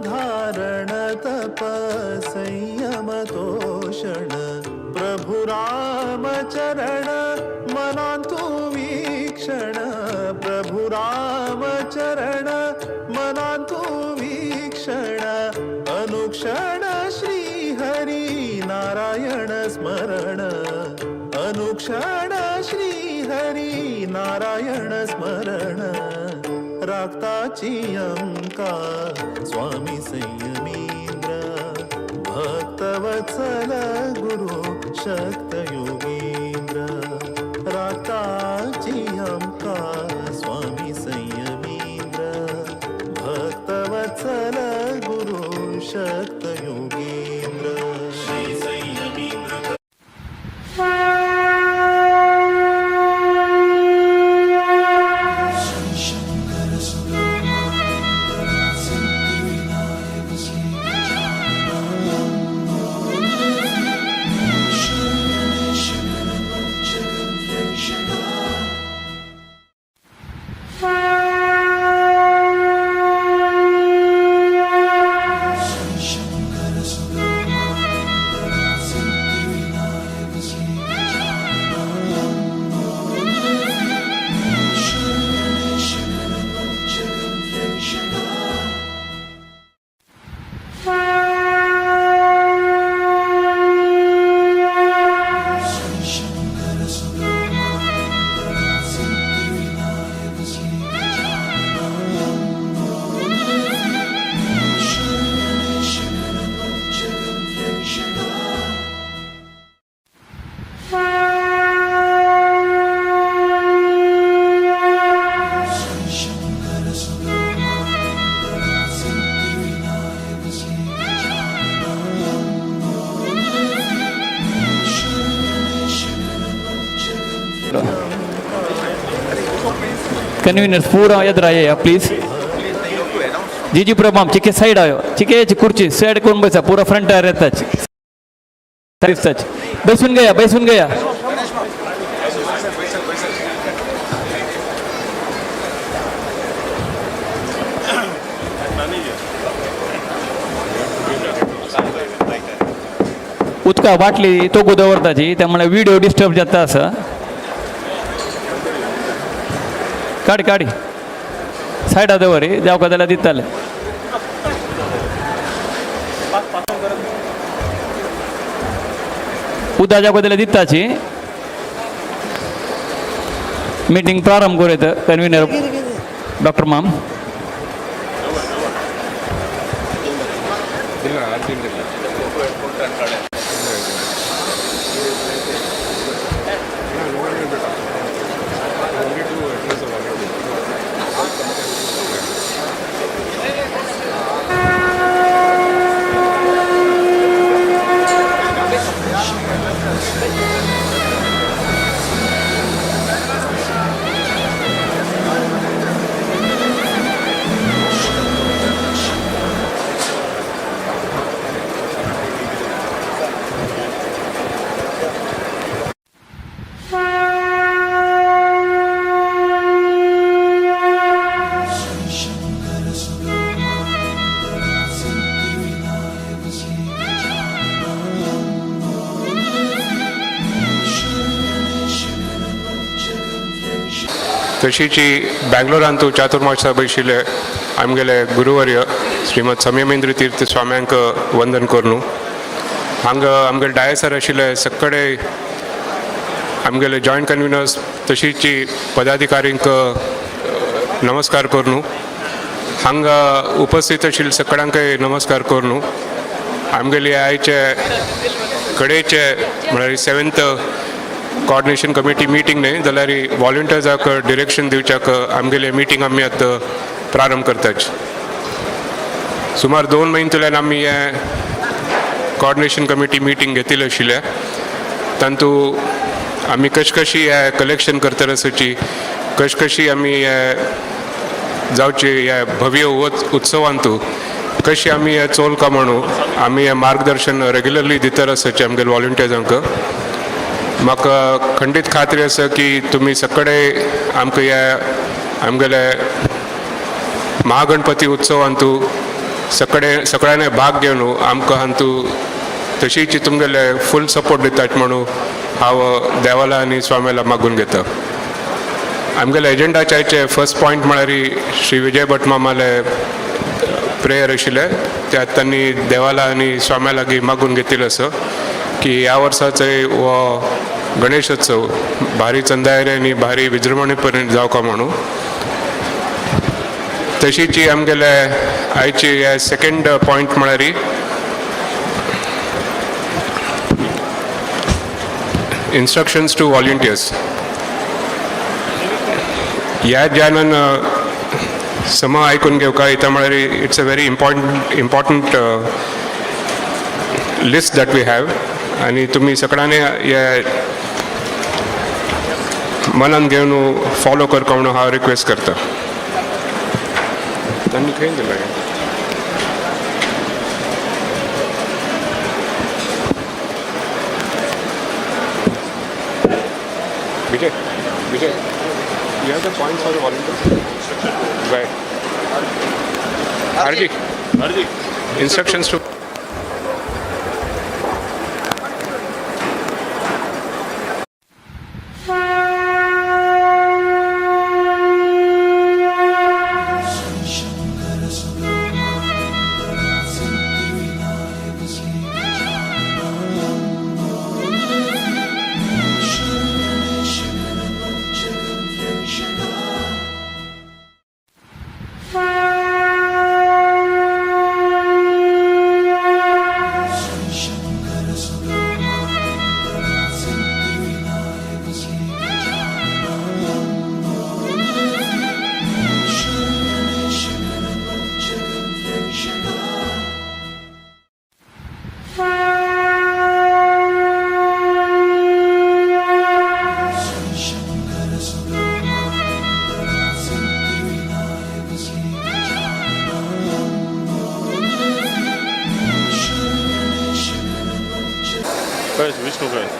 धारण तप संयम तोषण प्रभु राम चरण मनांतु वीक्षण प्रभु राम चरण मनांतु वीक्षण अनुक्षण श्री हरी नारायण स्मरण अनुक्षण श्री हरी नारायण स्मरण राक्ताची अंका स्वामी संयमींद्र भक्तवत्सल गुरु शक्त योगींद्र राक्ताची अंका स्वामी संयमींद्र भक्तवत्सल गुरु शक्त योगींद्र श्री संयमींद्र कन्वीनर्स पूरा याद रहा प्लीज जी प्रभाम चिके साइड आयो चिके कुर्ची साइड कौन बैसा पूरा फ्रंट आ रहता सच बैसून गया उदका बाटली तो दवरताची त्यामुळे व्हिडिओ डिस्टर्ब जाता असं काढी साईड दवरी जाव का त्याला दिताले उदा जाव का त्याला दिताची मीटिंग प्रारंभ करूत कन्वीनर डॉक्टर माम तशीची बँगलोरांतू चातुर्मासा बैशिले आमगेले गुरुवर्य श्रीमद संयमेंद्र तीर्थ स्वाम्यांक वंदन करूं हांगा आमगेले डायसर आशिल्ले सगळे आमगेले जॉयंट कन्व्हिनर्स तशीची पदाधिकारींक नमस्कार करूं हांगा उपस्थित आशिल्ले सगळ्यांक नमस्कार करूं आमगेली आयचे कडेचे म्हळ्यार 7th कोऑर्डिनेशन कमिटी मीटिंग न्ही जाल्यार वॉलंटियर्साक डिरेक्शन दिवच्याक आमगेले मीटिंग आमी आतां प्रारंभ करताच सुमार 2 म्हयने आमी हे कोऑर्डिनेशन कमिटी मीटिंग घेतिल्ली आशिल्ले तातूंत आमी कशी हे कलेक्शन करता आसची कशी आमी हे जावची ह्या भव्य उत्सवांत कशी आमी हे चोल म्हणू आमी हे मार्गदर्शन रेग्युलरली दिता आसचे आमगेले वॉलंटियर्सांक म्हाका खंडीत खात्री आसा की तुमी सगळे आमकां हे आमगेले महागणपती उत्सवांत सगळ्यांनी भाग घेवन आमकां हातू तशीच तुमगेले फूल सपोर्ट दितात म्हणून हांव देवाला आनी स्वाम्याला मागून घेता. आमगेले एजेंडाचे फर्स्ट पॉयंट म्हळ्यार श्री विजय भट मामाले प्रेयर आशिल्ले त्यात त्यांनी देवाला आनी स्वाम्या लागीं मागून घेतिल्लो आसा की ह्या वर्साचो हो गणेशोत्सव भारी चंदायरे आनी भारी विजृंभणे पर्यंत जावका म्हणून. तशीच आमगेले आयची हे सेकंड पॉयंट म्हळ्यार इन्स्ट्रक्शन्स टू वॉलंटियर्स. ह्या ज्ञानान सम आयकून घेवका येता म्हळ्यार it's a very important list that we have आनी तुमी सगळ्यांनी हे मनान घेवन फॉलो करता म्हणून हांव रिक्वेस्ट करता. तांणी खंय दिला Vijay Vijay you have the points for the volunteers? Right. Arji. Instructions to First, Vishnu first.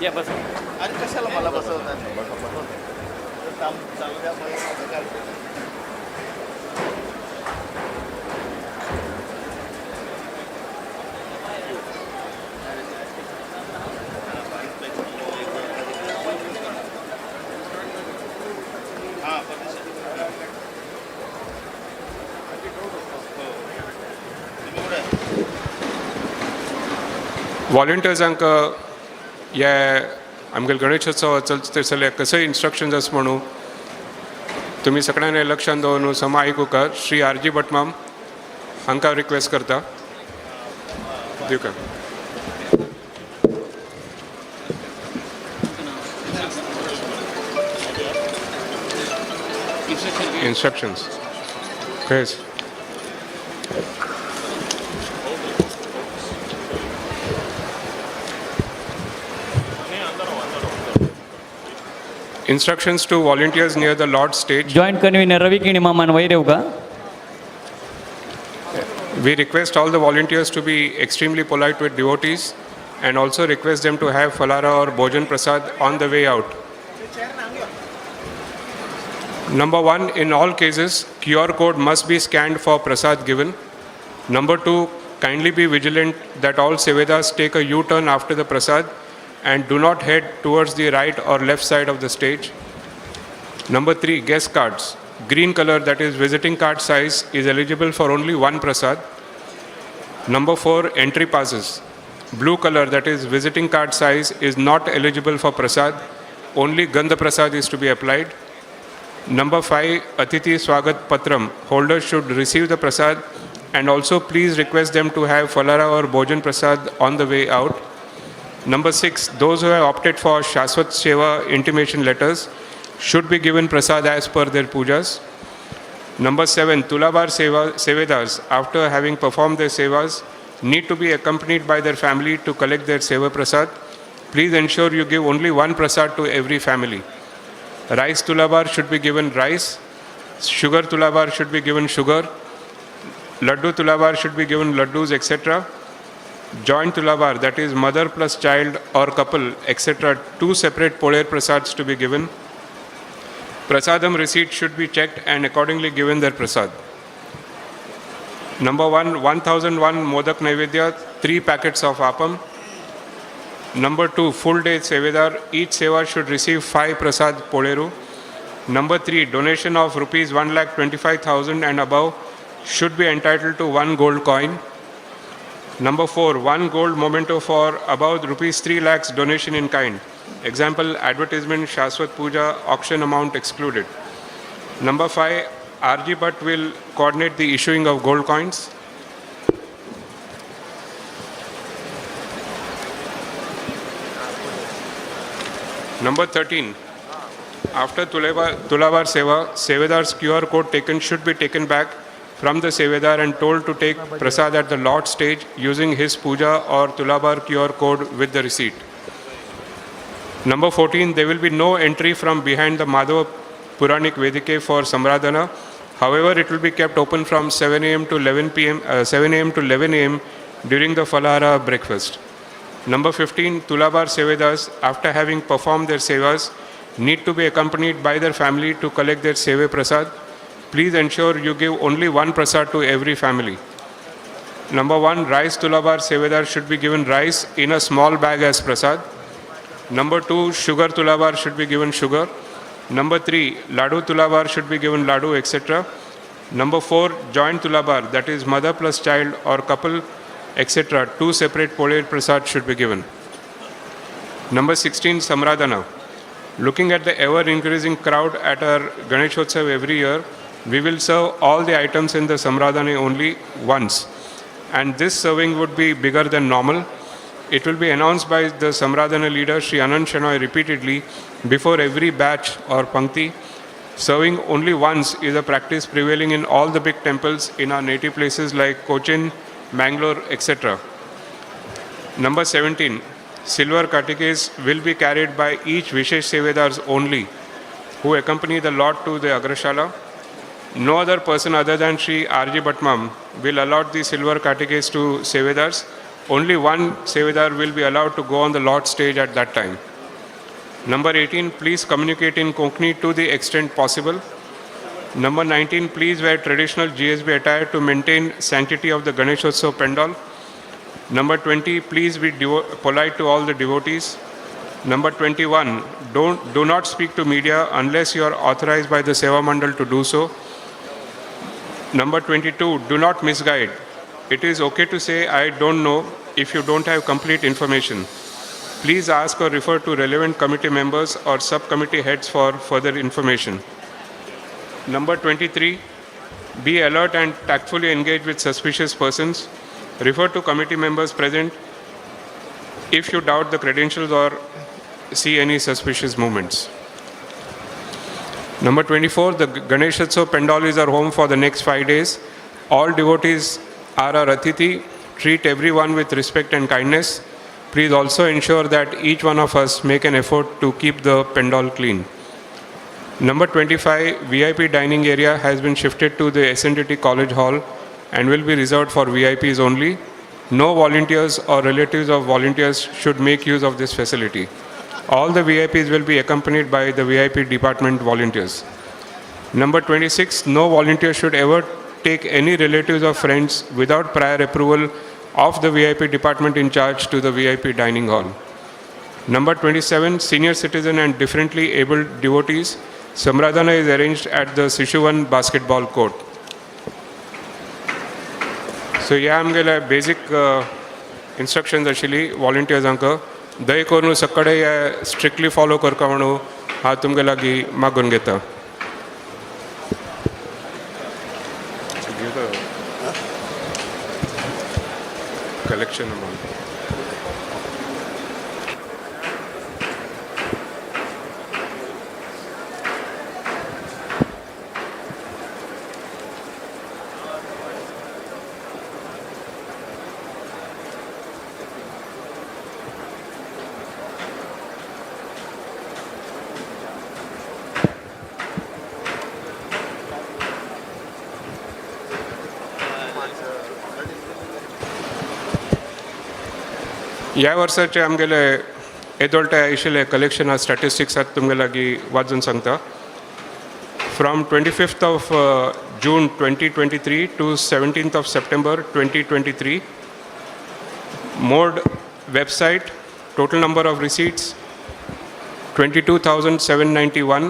या बस आणि कशाला मला बसवतात काम चालू द्या. वॉलंटियर्सांक हे आमगे गणेशोत्सव चलता थंयसरले कसय इन्स्ट्रक्शन्स आसा म्हणून तुमी सगळ्यांनी लक्षान दवरून समा आयकुका. श्री आरजी भटमाम हांकां रिक्वेस्ट करता दिवका. इन्स्ट्रक्शन्स खंयच Instructions to volunteers near the Lord's stage. Joint convener Ravi Kini मामान वैरेवका. We request all the volunteers to be extremely polite with devotees and also request them to have falara or bhojan prasad on the way out. Number 1, in all cases, QR code must be scanned for prasad given. Number 2, kindly be vigilant that all sevedas take a U-turn after the prasad and do not head towards the right or left side of the stage. Number 3, guest cards. Green color, that is visiting card size, is eligible for only one prasad. Number 4, entry passes. Blue color, that is visiting card size, is not eligible for prasad. Only Gandha prasad is to be applied. Number 5, Atithi Swagat Patram. Holders should receive the prasad and also please request them to have falara or bhojan prasad on the way out. Number 6, those who have opted for Shashwat Seva intimation letters should be given prasad as per their pujas. Number 7, Tulabar Sevedars, after having performed their sevas, need to be accompanied by their family to collect their seva prasad. Please ensure you give only one prasad to every family. Rice Tulabar should be given rice. Sugar Tulabar should be given sugar. Laddu Tulabar should be given laddus, etc. Joint Tulabar, that is mother plus child or couple, etc. 2 separate Poler prasads to be given. Prasadam receipt should be checked and accordingly given their prasad. Number 1, 1001 Modak Naivedya, 3 packets of Appam. Number 2, full day Sevedar, each Seva should receive 5 prasad Poleru. Number 3, donation of rupees 1,25,000 and above should be entitled to 1 gold coin. Number 4, 1 gold memento for above rupees 3 lakhs donation in kind. Example, advertisement, Shashwat Puja, auction amount excluded. Number 5, RG Bhatt will coordinate the issuing of gold coins. Number 13, after Tulabar Seva, Sevedar's QR code taken should be taken back from the Sevedar and told to take prasad at the Lord stage using his puja or Tulabar QR code with the receipt. Number 14, there will be no entry from behind the Madhava Puranik Vedike for Samradhana. However, it will be kept open from 7 a.m. to 11 a.m. during the Falahara breakfast. Number 15, Tulabar Sevedas, after having performed their sevas, need to be accompanied by their family to collect their Seve Prasad. Please ensure you give only 1 prasad to every family. Number 1, rice Tulabar Sevedar should be given rice in a small bag as prasad. Number 2, sugar Tulabar should be given sugar. Number 3, Ladu Tulabar should be given Ladu, etc. Number 4, joint Tulabar, that is mother plus child or couple, etc. 2 separate Poler Prasad should be given. Number 16, Samradhana. Looking at the ever-increasing crowd at our Ganeshotsav every year, we will serve all the items in the Samradhana only once. And this serving would be bigger than normal. It will be announced by the Samradhana leader, Sri Anand Shenoy, repeatedly before every batch or pankti. Serving only once is a practice prevailing in all the big temples in our native places like Cochin, Mangalore, etc. Number 17, silver katikes will be carried by each Vishesh Sevedars only, who accompany the Lord to the Agrashala. No other person other than Sri R.G. Bhatmam will allot the silver katikes to Sevedars. Only 1 Sevedar will be allowed to go on the Lord stage at that time. Number 18, please communicate in Konkani to the extent possible. Number 19, please wear traditional G.S.B attire to maintain sanctity of the Ganeshotsav Pandal. Number 20, please be polite to all the devotees. Number 21, do not speak to media unless you are authorized by the Seva Mandal to do so. Number 22, do not misguide. It is okay to say, I don't know, if you don't have complete information. Please ask or refer to relevant committee members or subcommittee heads for further information. Number 23, be alert and tactfully engage with suspicious persons. Refer to committee members present if you doubt the credentials or see any suspicious movements. Number 24, the Ganeshotsav Pandal is our home for the next 5 days. All devotees are our Atithi. Treat everyone with respect and kindness. Please also ensure that each one of us make an effort to keep the Pandal clean. Number 25, VIP dining area has been shifted to the SNDT College Hall and will be reserved for VIPs only. No volunteers or relatives of volunteers should make use of this facility. All the VIPs will be accompanied by the VIP department volunteers. Number 26, no volunteer should ever take any relatives or friends without prior approval of the VIP department in charge to the VIP dining hall. Number 27, senior citizen and differently abled devotees. Samradhana is arranged at the Sishuvan basketball court. So yeah, आमगेले basic instructions आशिल्ली volunteers हांकां दय करून सकाळी strictly follow करता म्हणून हांव तुमगे लागीं मागून घेता. Collection amount. ह्या वर्साचे आमगेले येदोळटे आशिल्ले कलेक्शन स्टॅटिस्टिक्स तुमगे लागीं वाचून सांगता. From 25th of June 2023 to 17th of September 2023, mode website, total number of receipts 22,791,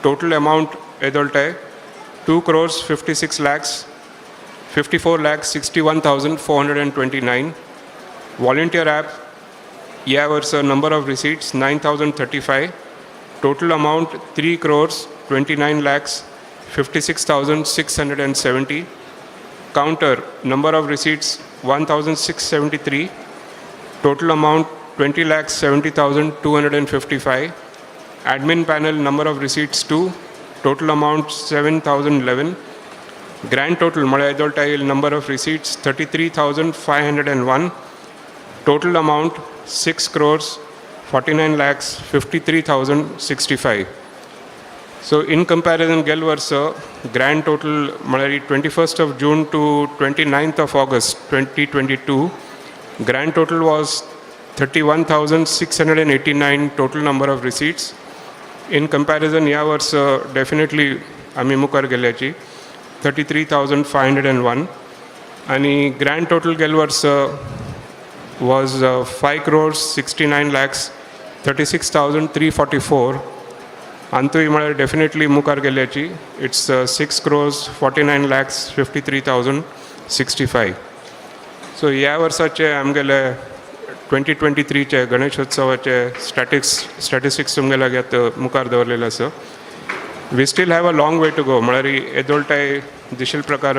total amount adult 2 crores 56 lakhs 54 lakhs 61,429. Volunteer app, number of receipts 9,035, total amount 3 crores 29 lakhs 56,670. Counter, number of receipts 1,673, total amount 20 lakhs 70,255. Admin panel, number of receipts 2, total amount 7,011. Grand total number of receipts 33,501, total amount 6 crores 49 lakhs 53,065. So in comparison, gel versa, grand total 21st of June to 29th of August 2022, grand total was 31,689 total number of receipts. In comparison, yeah versa, definitely आमी मुखार गेल्याची 33,501. आणि grand total gel versa was 5 crores 69 lakhs 36,344. अंतूय म्हळ्यार definitely मुखार गेल्याची it's 6 crores 49 lakhs 53,065. So ह्या वर्साचे आमगेले 2023चे गणेशोत्सवाचे statistics तुमगे लागीं मुखार दवरलेले आसा. We still have a long way to go. म्हळ्यार येदोळटाय दिशिल प्रकार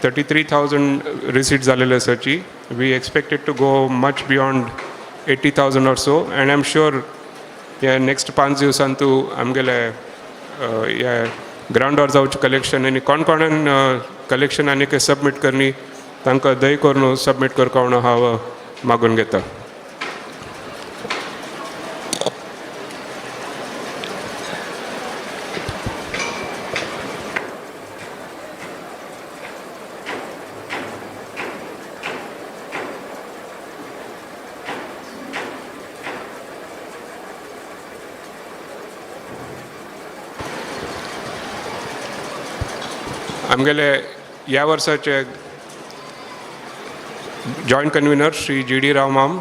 33,000 रिसीट जालेले आसाची. We expected to go much beyond 80,000 or so. And I am sure या नेक्स्ट 5 दिवसांतू आमगेले या ग्राउंडार जावचे कलेक्शन आनी कोण कोणान कलेक्शन आनी के सबमीट करनी तांकां दय करून सबमीट करता म्हणून हांव मागून घेता. आमगेले ह्या वर्साचे joint कन्व्हिनर Shri G.D. Rao ma'am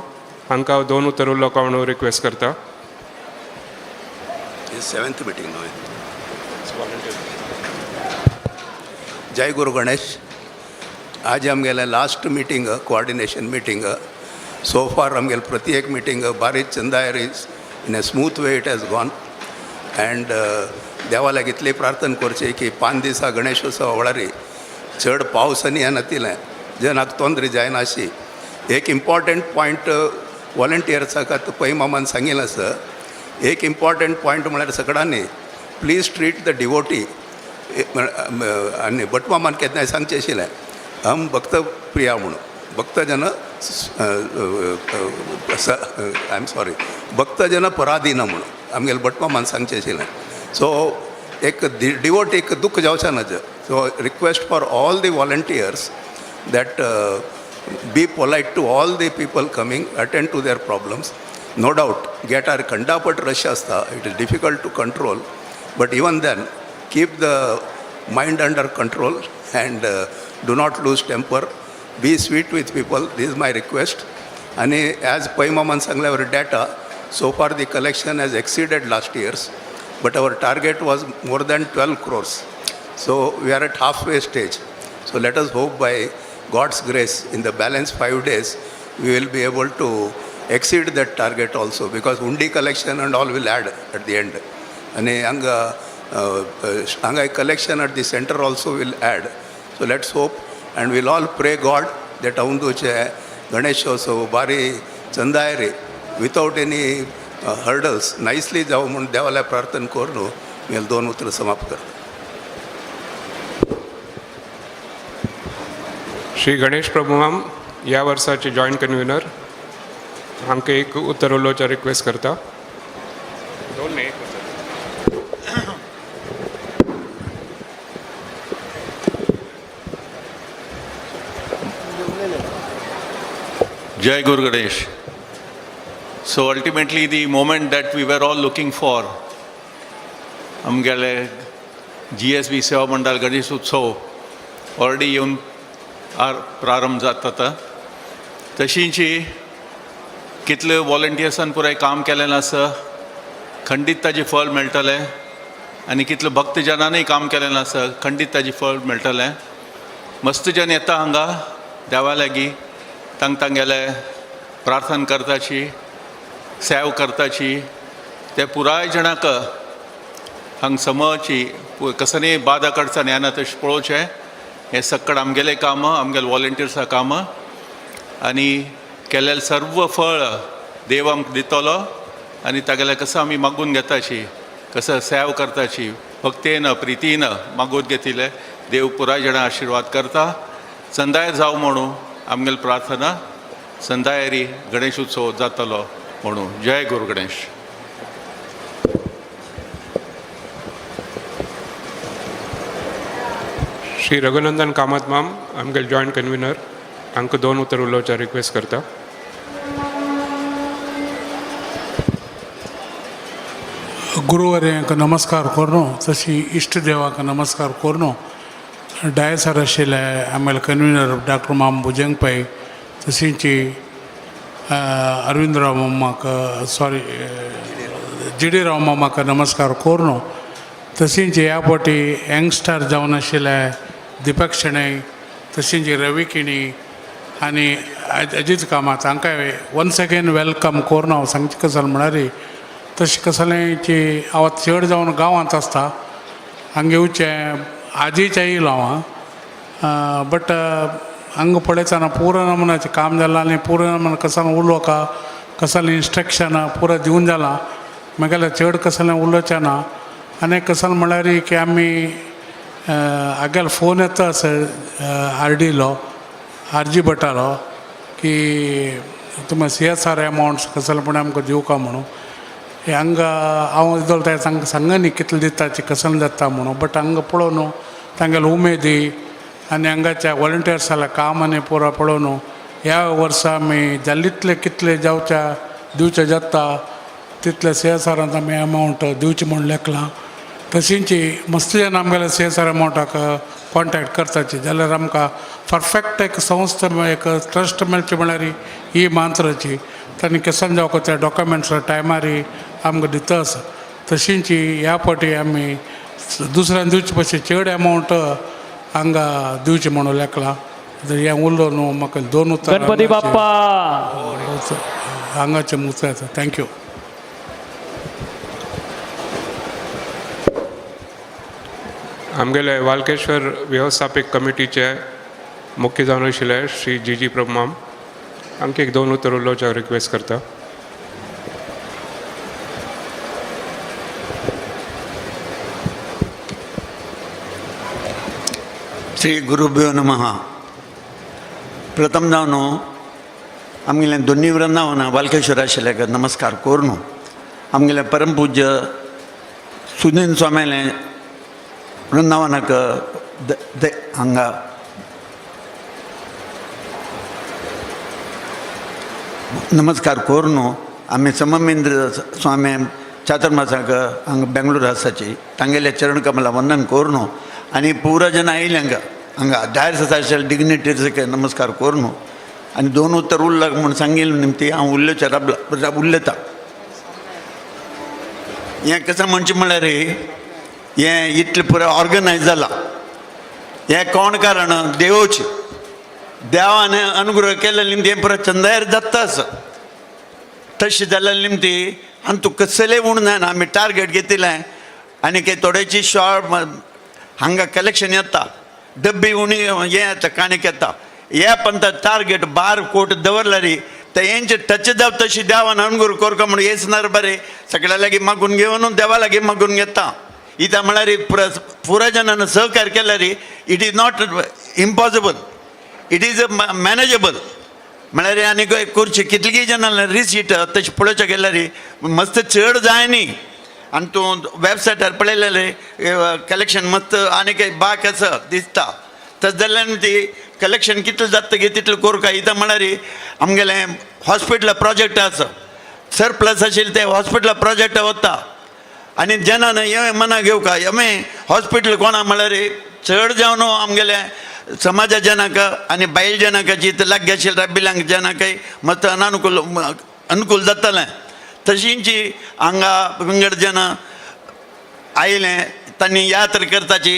हांकां हांव 2 उतर उलोवपाक म्हणून रिक्वेस्ट करता. 7th मीटिंग न्हय. जय गुरु गणेश. आज आमगेले last meeting coordination meeting. So far आमगेले प्रत्येक मीटिंग बारीक चंदायरीज in a smooth way it has gone. And देवा लागीं इतली प्रार्थना करची की 5 दिसा गणेशोत्सव वेळारी चड पावस आनी हें नातिलें जनाक तोंदरी जायनाशी. एक इम्पॉर्टंट पॉयंट वॉलंटियर्साक आतां पै मामान सांगिल्लें आसा. एक इम्पॉर्टंट पॉयंट म्हळ्यार सगळ्यांनी प्लीज ट्रीट द डिवोटी. आनी भट मामान केन्नाय सांगचें आशिल्लें हम भक्त प्रिया म्हणून भक्तजन आय एम सॉरी भक्तजन पराधीन म्हणून आमगेले भट मामान सांगचें आशिल्लें. सो एक डिवोटीक दुख जावचें नज. So request for all the volunteers that be polite to all the people coming, attend to their problems. No doubt, get our Kandaput rush asta, it is difficult to control, but even then, keep the mind under control and do not lose temper. Be sweet with people, this is my request. And as Pai Maman Sanglavar data, so far the collection has exceeded last year's, but our target was more than 12 crores. So we are at halfway stage. So let us hope by God's grace, in the balance 5 days, we will be able to exceed that target also, because undi collection and all will add at the end. And anga collection at the center also will add. So let's hope, and we'll all pray God that aunduche Ganeshotsav bari chandayri without any hurdles nicely javu mun devala prarthana kornu mel 2 utter समाप्त करता. Shri Ganesh Prabhu ma'am ह्या वर्साचे joint कन्व्हिनर आमकां एक उतर उलोवचें request करता. Jai Guru Ganesh. So ultimately the moment that we were all looking for, आमगेले G.S.B Seva Mandal Ganeshotsav already येऊन प्रारंभ जाता. तशींची कितले वॉलंटियर्सान पुराय काम केलेलें आसा, खंडीत ताजें फळ मेळटलें. आनी कितले भक्तजनांनी काम केलेलें आसा, खंडीत ताजें फळ मेळटलें. मस्त जन येता हांगा देवा लागीं, तांगेले प्रार्थना करताची, सेव करताची, ते पुराय जणांक हांग समची कसली बाधा कडच्यान येना तशें पळोवचें. हें सक्कड आमगेलें कामां, आमगेले वॉलंटियर्सां कामां. आनी केलेलें सर्व फळ देव आमकां दितलो. आनी तागेलें कसो आमी मागून घेताची, कसो सेव करताची, भक्तेन प्रितीन मागून घेतिले. देव पुराय जाणां आशिर्वाद करता. संदाय जावं म्हणून आमगेली प्रार्थना. संदायरी गणेश उत्सव जातलो म्हणून. जय गुरु गणेश. श्री रघुनंदन कामत माम आमगेले जॉयंट कन्व्हिनर, हांकां 2 उतर उलोवच्या रिक्वेस्ट करता. गुरुवर्यांक नमस्कार करून, तशी इश्ट देवाक नमस्कार करून, डायसार आशिल्ले आमगेले कन्व्हिनर डॉक्टर माम भुजंग पै, तशींची अरविंदराव मामाक G.D. राव मामाक नमस्कार करून, तशींची ह्या फावटी यंगस्टर जावन आशिल्ले दीपक शेणै, तशींची रवी किणी आनी अजीत कामत, हांकांय वन्स अगेन वेलकम करून हांव सांगचें कसलें म्हळ्यार तशें कसलेंची हांव चड जावन गांवांत आसता. हांगा येवचें आजीच्या येयलो हांव, बट हांगा पळयतना पुरो नमुन्याचें काम जालां आनी पुरो नमुना कसलें उलोवका, कसलें इंस्ट्रक्शन पुरो दिवन जालां. म्हगेलें चड कसलें उलोवचें ना. आनी कसलें म्हळ्यार की आमी आगेलो फोन येता RDलो, RG भटालो, की तुमी CSR अमावंट्स कसलेपण आमकां दिवका म्हणून. हांगा हांव इदोल ते तांकां सांगा न्ही कितले दिताची कसलें जाता म्हणून. बट हांगा पळोवन तांगेले उमेदी आनी हांगाच्या वॉलंटियर्सांतलें काम आनी पुरो पळोवन ह्या वर्सा आमी जाल्लितले कितले दिवचे जाता तितले CSRांत आमी अमावंट दिवचे म्हूण लेखलां. तशींची मस्त जन आमगेले CSR अमावंटाक कॉन्टेक्ट करताची जाल्यार आमकां परफेक्ट एक संस्था एक ट्रस्ट मेळची म्हळ्यार ही मांत्राची. तांणी केसन जावं त्या डॉक्युमेंट्स टायमार आमकां दिता आसा. तशींची ह्या फावटी आमी दुसऱ्यान दिवचे पयशे चड अमावंट हांगा दिवचे म्हणून लेखलां. हें उरलो न्हू म्हाका 2 उतर गणपती बाप्पा हांगाचे मुद्दे आसा. थँक्यू. आमगेले वालकेश्वर वेवस्थापीक कमिटीचे मुख्य जावन आशिल्ले श्री G.G प्रभू माम, हांकां 2 उतर उलोवच्या रिक्वेस्ट करता. श्री गुरुभ्यो नमः. प्रथम जावन आमगेले दोन्ही वृंदावन वालकेश्वर आशिल्ल्याक नमस्कार करून आमगेले परमपूज्य सुदीन स्वामीले वृंदावनाक हांगा नमस्कार करून आमी सममेंद्र स्वामी चातुर्मासाक हांगा बेंगळूर आसाची तांगेले चरण कमला वंदन करून आनी पुरो जन आयिल्ले हांगा डायर्स आशिल्ले डिग्निटरीज नमस्कार करून आनी 2 उतर उरला म्हूण सांगिल्ले निमती हांव उलयता. हें कशें म्हणचें म्हळ्यार हें इतलें पुरो ऑर्गनायज जालां हें कोण कारण देवचें. देवान अनुग्रह केले निमती हें पुरो चंदायर जाता आसा. तशें जाल्या निमती आनी तूं कसलेंय उण जायना. आमी टार्गेट घेतिल्लें आनी थोड्याची शॉर्ट हांगा कलेक्शन येता, डब्बी उणी हें येता, काणीक येता. हे पंत टार्गेट 12 कोटी दवरल्यार ते हेंचे टच जाव तशी देवान अनुग्रह करता म्हणून येसनार बरें सगळ्या लागीं मागून घेवन देवा लागीं मागून घेता. इता म्हळ्यार पुराय जनांनी सहकार्य केल्यार it is not impossible, it is manageable. म्हळ्यार आनी खुर्ची कितलीं जनांनी रिसीट तशें पळोवचें गेल्यार मस्त चड जाय न्ही. आनी तूं वेबसायटार पळयलेलें कलेक्शन मस्त आनी बाक आसा दिसता. तशें जाल्यार ती कलेक्शन कितलें जाता गे तितलें कोरका इथं म्हळ्यार आमगेलें हॉस्पिटला प्रोजेक्ट आसा सरप्लस आशिल्लें ते हॉस्पिटला प्रोजेक्ट वता आनी जेन्ना हे मना घेवका एमे हॉस्पिटल कोणा म्हळ्यार चड जावन आमगेले समाजा जनाक आनी बायल जनाकाची लागीं आशिल्ल्या बिलांक जनाकय मत अनुकूल जातालें तशींची हांगा विंगड जना आयलें तांणी यात्रा करताची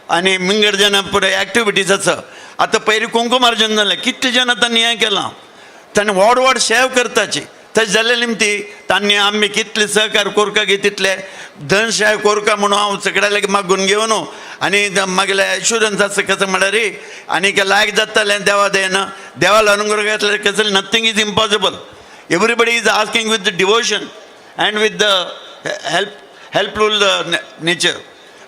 आनी विंगड जना पुराय एक्टिविटीज आसा आतां पयलीं कुंकुमार्जन जालें कितले जाणां तांणी हें केलां तांणी व्हड व्हड सेव करताची तशें जालें निमती तांणी आमी कितले सहकार कोरका गे तितले धनशाय कोरका म्हणून हांव सगळ्याक मागून घेवन आनी म्हागेलें एश्युरन्स आसा कसं म्हळ्यार आनी लायक जातालें देवा दयेन देवाला अनुग्रह घेतल्यार कसं nothing is impossible everybody is asking with the devotion and with the helpful nature.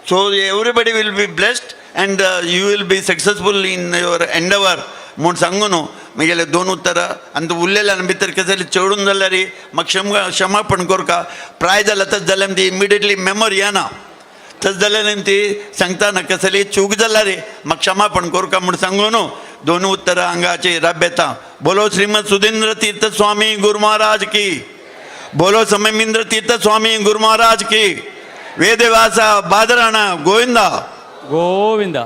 So everybody will be blessed and you will be successful in your endeavor. म्हणून सांगू न्हू म्हगेले दोन उतरां आनी तूं उरलेल्या भितर कसली चडून जाल्यार म्हाका क्षमापण कोरका प्राय जाल्यार तशें जाल्यार ती इमिडिएटली मेमोरी येना तशें जाल्यार ती सांगतना कसली चूक जाल्यार म्हाका क्षमापण कोरका म्हूण सांगू न्हू दोन उतरां हांगाचे राबेता. बोलो श्रीमद सुधींद्र तीर्थ स्वामी गुरु महाराज की, बोलो समयमिंद्र तीर्थ स्वामी गुरु महाराज की, वेदवासा बादराणा गोविंदा गोविंदा.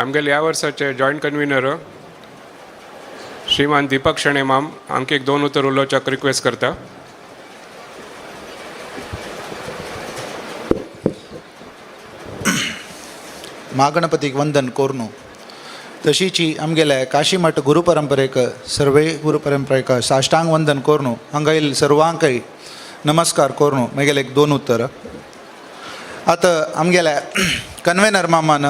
आमगेले ह्या वर्साचे जॉईंट कन्व्हिनर श्रीमान दीपक शणे माम आमकां एक दोन उतर उलोवच्याक रिक्वेस्ट करता. महागणपतीक वंदन कोरनू तशीची आमगेल्या काशी मठ गुरुपरंपरेक सर्वे गुरुपरंपरेक साष्टांग वंदन कोरनू हांगा सर्वांकय नमस्कार कोरनू म्हगेले एक दोन उत्तर. आतां आमगेल्या कन्व्हेनर मामान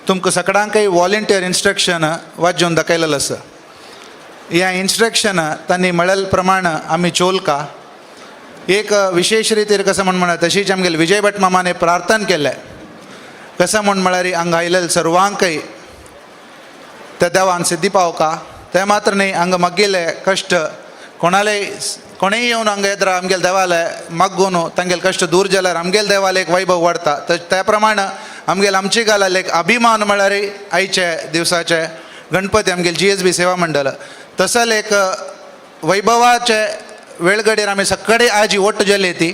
तुमकां सगळ्यांकय वॉलंटियर इन्स्ट्रक्शन वाजोवन दाखयलेलें आसा. ह्या इन्स्ट्रक्शन तांणी म्हळ्ळे प्रमाण आमी चोलका एक विशेष रितीर कसं म्हण तशीच आमगेले विजय भट मामाने प्रार्थना केले कसं म्हळ्यार हांगा आयलेले सर्वांकय त्या देवान सिद्धी पावका. ते मात्र न्ही हांगा मगेले कश्ट कोणेय येवन हांगा येद्रा आमगेले देवाले मागून तांगेले कश्ट दूर जाल्यार आमगेले देवाले एक वैभव वाडटा. त्या प्रमाण आमगेले आमची गालाले एक अभिमान म्हळ्यार आयचे दिवसाचे गणपती आमगेले G.S.B सेवा मंडळ तसल एक वैभवाचे वेळगडेर आमी सगळे आजी ओट्ट गेली ती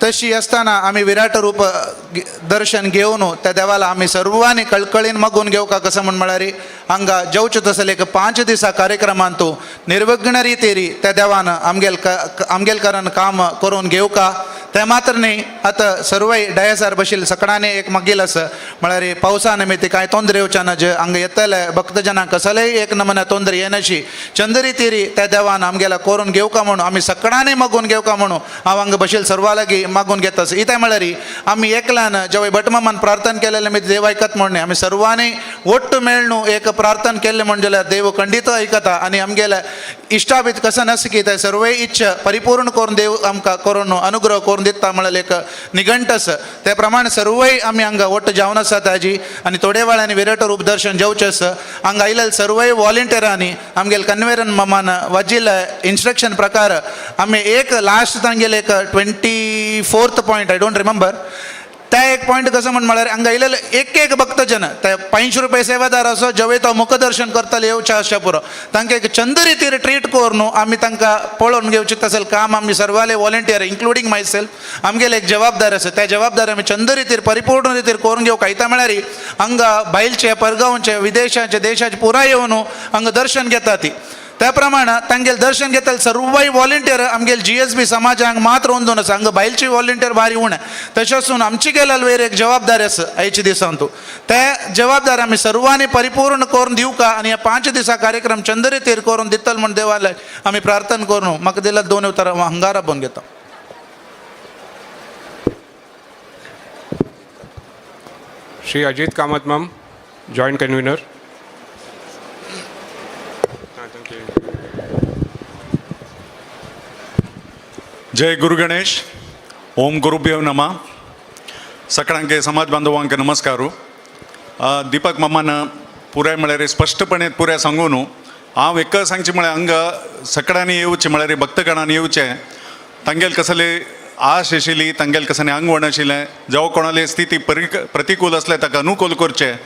तशी असताना आम्ही विराट रूप दर्शन घेवन त्या देवाला आम्ही सर्वांनी कळकळीन मागून घेवका कसं म्हळ्यार हांगा जेवचे तसले एक 5 दिसा कार्यक्रमांत तूं निर्विघ्न रितीरी त्या देवान आमगेलकारान काम करून घेवका. ते मात्र न्ही आतां सर्वय डायसार बशिल्ले सगळ्यांनी एक मागील आसा म्हळ्यार पावसा निमित्त कांय तोंदरे येवचे ना जे हांगा येतले भक्तजनांक कसलेय एक नमुना तोंदरे येनाशी चंद्रितीरी त्या देवान आमगेला करून घेवका म्हणून आमी सगळ्यांनी मागून घेवका म्हणून हांव हांगा बशिल्ले सर्वा लागीं मागून घेता. इतें म्हळ्यार आमी एकल्यान जेवय भटमामान प्रार्थना केलेले मी देव आयकत म्हणून आमी सर्वांनी ओट्ट मेळून एक प्रार्थना केले म्हण जाल्यार देव खंडीत आयकता आनी आमगेल्या इश्टाबीत कसं नस की ते सर्वय इच्छा परिपूर्ण करून देव आमकां करून अनुग्रह करून दिता म्हळ्यार एक निघंट आसा. त्या प्रमाणे सर्वय आमी हांगा ओट्ट जावन आसा ताजी आनी थोड्या वेळांनी विराट रूप दर्शन जेवचें आसा. हांगा आयिल्ले सर्वय वॉलंटियरांनी आमगेले कन्वेरन मामान वाजिल्ले इन्स्ट्रक्शन प्रकार आमी एक लास्ट तांगेले एक 24th point I don't remember त्या एक पॉयंट कसं म्हळ्यार हांगा आयिल्ले एक भक्तजन ते 500 रुपये सेवादार असो जेवे तो मुखदर्शन करतले येवचे आसचे पुरो तांकां एक चंद रितीर ट्रीट करून आमी तांकां पळोवन घेवचें तसलें काम आमी सर्वाले वॉलंटियर इन्क्लुडींग माय सेल्फ आमगेले एक जबाबदार आसा. त्या जबाबदार आमी चंद रितीर परिपूर्ण रितीर करून घेवका. इता म्हळ्यार हांगा भायलचे परगांवचे विदेशाचे देशाचे पुराय येवन हांगा दर्शन घेता ती. त्या प्रमाण तांगेले दर्शन घेतले सर्वय वॉलंटियर आमगेले G.S.B समाजांक मात्र वंदून आसा. हांगा भायलची वॉलंटियर भारी उणे तशेंच आमची गेल्याल वयर एक जबाबदारी आसा आयच्या दिसांत ते जबाबदार आमी सर्वांनी परिपूर्ण करून दिवका आनी ह्या 5 दिसा कार्यक्रम चंद्रितीर करून दितले म्हण देवाले आमी प्रार्थना करून म्हाका दिल्यात 2 उतरां हंगारा बोन घेता. श्री अजित कामत माम जॉईंट कन्व्हिनर. जय गुरु गणेश. ओम गुरुभ्यो नमः. सगळ्यांक समाज बांधवांक नमस्कारू. दीपक मामान पुराय म्हळ्यार स्पश्टपणे पुराय सांगून हांव एक सांगचें म्हळ्यार हांगा सगळ्यांनी येवचें म्हळ्यार भक्तगणांनी येवचें तांगेल कसले आश आशिल्ली तांगेल कसले आंगवण आशिल्लें जेव्हा कोणाली स्थिती प्रतिकूल असले ताका अनुकूल करचें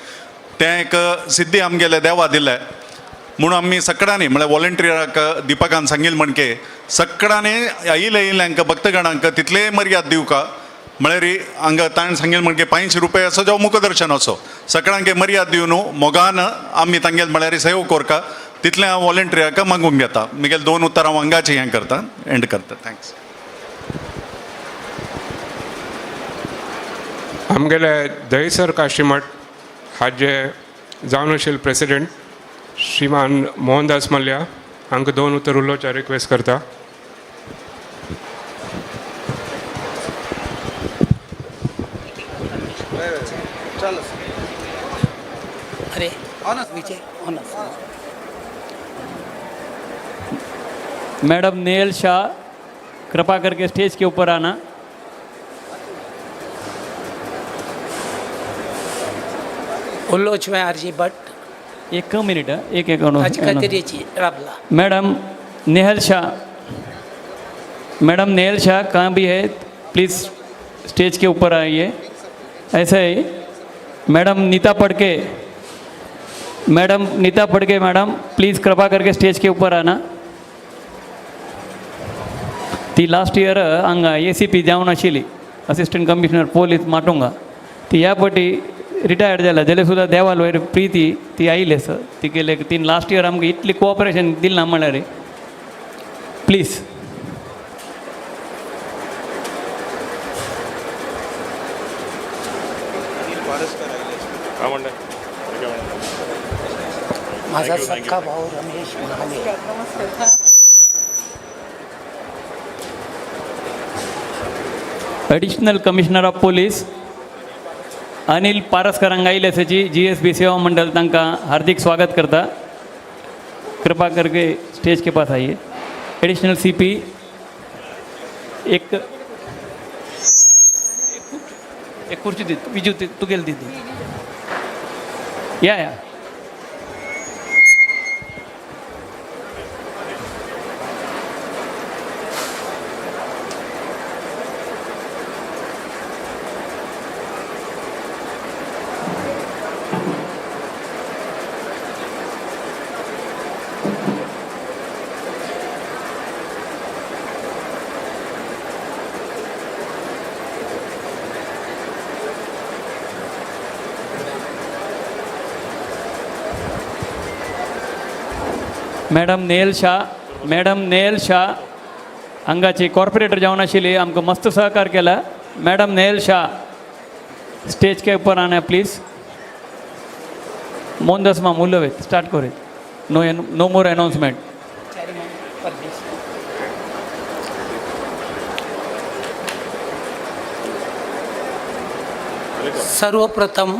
तें एक सिद्धी आमगेले देवा दिले म्हणून आमी सगळ्यांनी म्हळ्यार वॉलंटियराक दिपकान सांगिल्लें म्हणके सगळ्यांनी येयल्यांक भक्तगणांक तितले मर्याद दिवका म्हळ्यार हांगा ताणें सांगिल्लें म्हणके 500 रुपया असो जावं मुखदर्शन असो सगळ्यांक मर्याद दिवन मोगान आमी तांगेल म्हळ्यार सेव कोरका तितलें हांव वॉलंटियराक मागूंक घेता मुगेल 2 उतर हांव हांगाची हें करता एंड करता थँक्स. आमगेले दहिसर काशीमठ हाजे जावन आशिल्ले प्रेसिडेंट श्रीमान मोहनदास मल्ल्या हांकां 2 उतर उलोवच्या रिक्वेस्ट करता. अरे विजय मैडम नेल शाह कृपा करके स्टेज के ऊपर आना. उल्लोच में आरजी भट्ट एक मिनिट एक कचेरीची राबला. मैडम नेहल शाह, मैडम नेहल शाह कहाँ भी है प्लीज़ स्टेज के ऊपर आइए. ऐसा ही madam Nita Padke, madam Nita Padke madam please कृपा करके स्टेज के ऊपर आना. ती लास्ट इयर हांगा ACP जावन आशिल्ली असिस्टंट कमिशनर पोलीस माटुंगा ती ह्या फावटी रिटायर्ड जाला जाल्यार सुद्दां देवाल वयर प्रीती ती आयली सर ती केले तीन लास्ट इयर आमकां इतली कोऑपरेशन दिलें ना म्हळ्यार प्लीज. माझा सख्खा भाऊ Ramesh Mahale. Additional commissioner of police Anil पारसकरांक आयिल्ले आसाची G.S.B सेवा मंडल तांकां हार्दिक स्वागत करता. कृपा करके स्टेज के पास आइए. एडिशनल CP एक खुर्ची दी बिजू तुगेल दी या मैडम नेल शाह हांगाची कॉर्पोरेटर जावन आशिल्ली आमकां मस्त सहकार केला. मैडम नेल शाह स्टेज के ऊपर आना प्लीज. मोहनदास माम उलवेत स्टार्ट करेत. नो मोर अनाउंसमेंट. सर्वप्रथम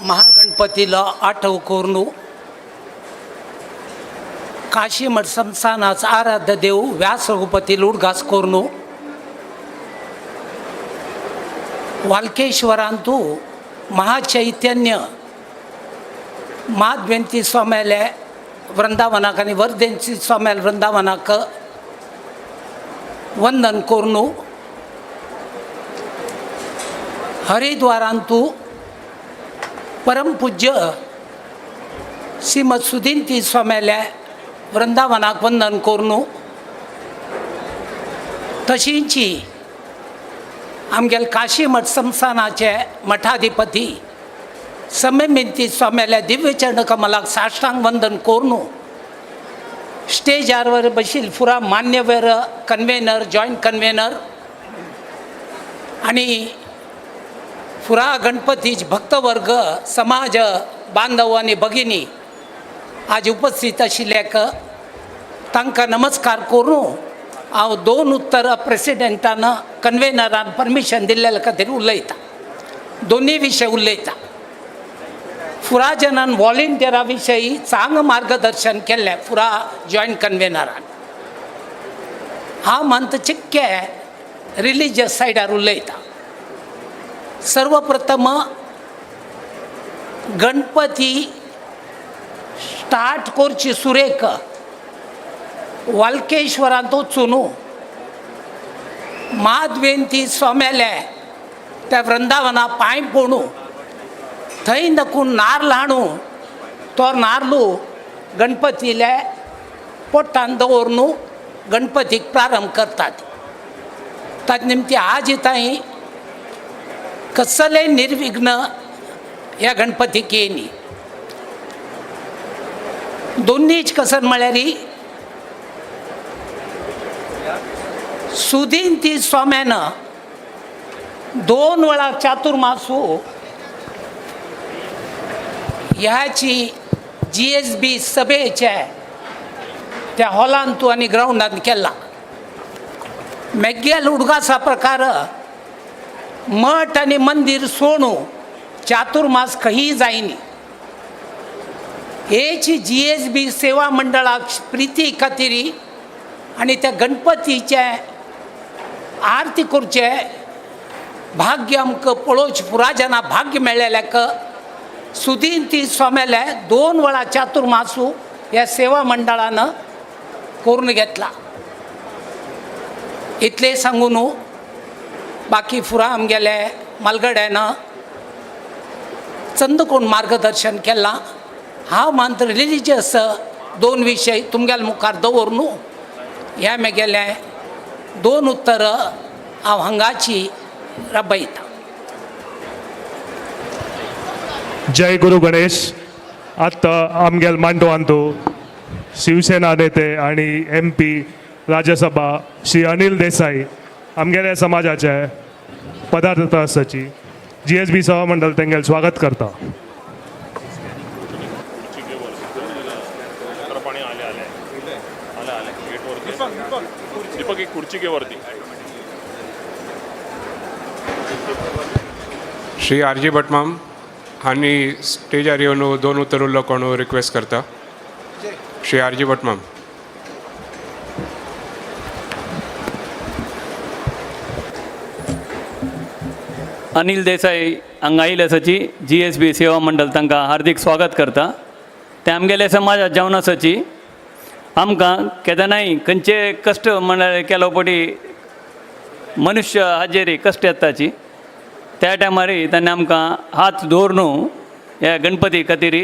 महागणपतीला आठव करून काशीमठ संस्थानाचा आराध्य देव व्यास रघुपती उडगास करून वाल्केश्वरांतू महाचैतन्य माधवेंती स्वाम्याले वृंदावनाक आनी वर्धेंती स्वाम्याल वृंदावनाक वंदन करून हरिद्वारांतू परमपूज्य श्रीमद सुधींती स्वाम्याल्या वृंदावनाक वंदन करून तशींची आमगेल काशीमठ संस्थानाचे मठाधिपती सम्यमिंती स्वाम्याल्या दिव्य चरण कमलाक साष्टांग वंदन करून स्टेजार बशील पुरा मान्यवर कन्वेनर जॉईंट कन्वेनर आणि पुरा गणपतीच भक्तवर्ग समाज बांधव आणि भगिनी आज उपस्थित आशिल्ल्याक तांकां नमस्कार करून हांव 2 उत्तर प्रेसिडेंटान कन्वेनरान परमिशन दिल्ल्या खातीर उलयता. दोनी विशय उलयता. पुरा जनान वॉलंटियरा विशयी चांगलं मार्गदर्शन केल्लें पुरा जॉईंट कन्वेनरान. हांव म्हणटा चिक्के रिलिजियस सायडार उलयता. सर्वप्रथम गणपती स्टार्ट करची सुरेख वाल्केश्वरांत वचून माधवेंती सोमेले त्या वृंदावना पांय पडू थंय नकून नारळ हाडू तो नारळू गणपतीले पोट्टान दवरून गणपतीक प्रारंभ करतात. ताजे निमती आज ताई कसले निर्विघ्न ह्या गणपतीक येयनी. दोनीच कसं म्हळ्यार सुदीन ती सोम्यानं 2 वेळा चातुर्मासू ह्याची G.S.B सभेच्या त्या हॉलांतू आनी ग्राउंडांत केला. मेग्गेल उडगासा प्रकार मठ आनी मंदिर सोडू चातुर्मास खंयी जायनी. हेची G.S.B सेवा मंडळाक प्रिती खातीर आनी त्या गणपतीचे आरती करचे भाग्य आमकां पळोवचे पुराजना भाग्य मेळ्ळेल्याक सुदीन ती सोमेले 2 वेळा चातुर्मासू ह्या सेवा मंडळानं करून घेतला. इतले सांगून बाकी फुरा आमगेले मलगड्यानं चंद कोण मार्गदर्शन केलां. हांव मात्र रिलिजियस 2 विशय तुमगेले मुखार दवरून ह्या मेगेले 2 उत्तरां हांव हांगाची राबयतां. जय गुरु गणेश. आत्ता आमगेल मांडवांतू शिवसेना नेते आणि MP राज्यसभा श्री अनिल देसाई आमगेले समाजाचे पदार्थ सची G.S.B सेवा मंडळ तेंगेल स्वागत करता. श्री R.G. भटमाम हांणी स्टेजार येवन 2 उतर उल्लो कोण रिक्वेस्ट करता. श्री R.G. भटमाम. अनिल देसाई हांगा आयिल्ले आसाची G.S.B सेवा मंडळ तांकां हार्दिक स्वागत करता. ते आमगेले समाजात जेवण आसाची आमकां केदनाय खंयचे कश्ट म्हळ्यार केलो पटी मनुष्य हाजेरी कश्ट येताची त्या टायमार ताणें आमकां हात दवरून ह्या गणपती खातीर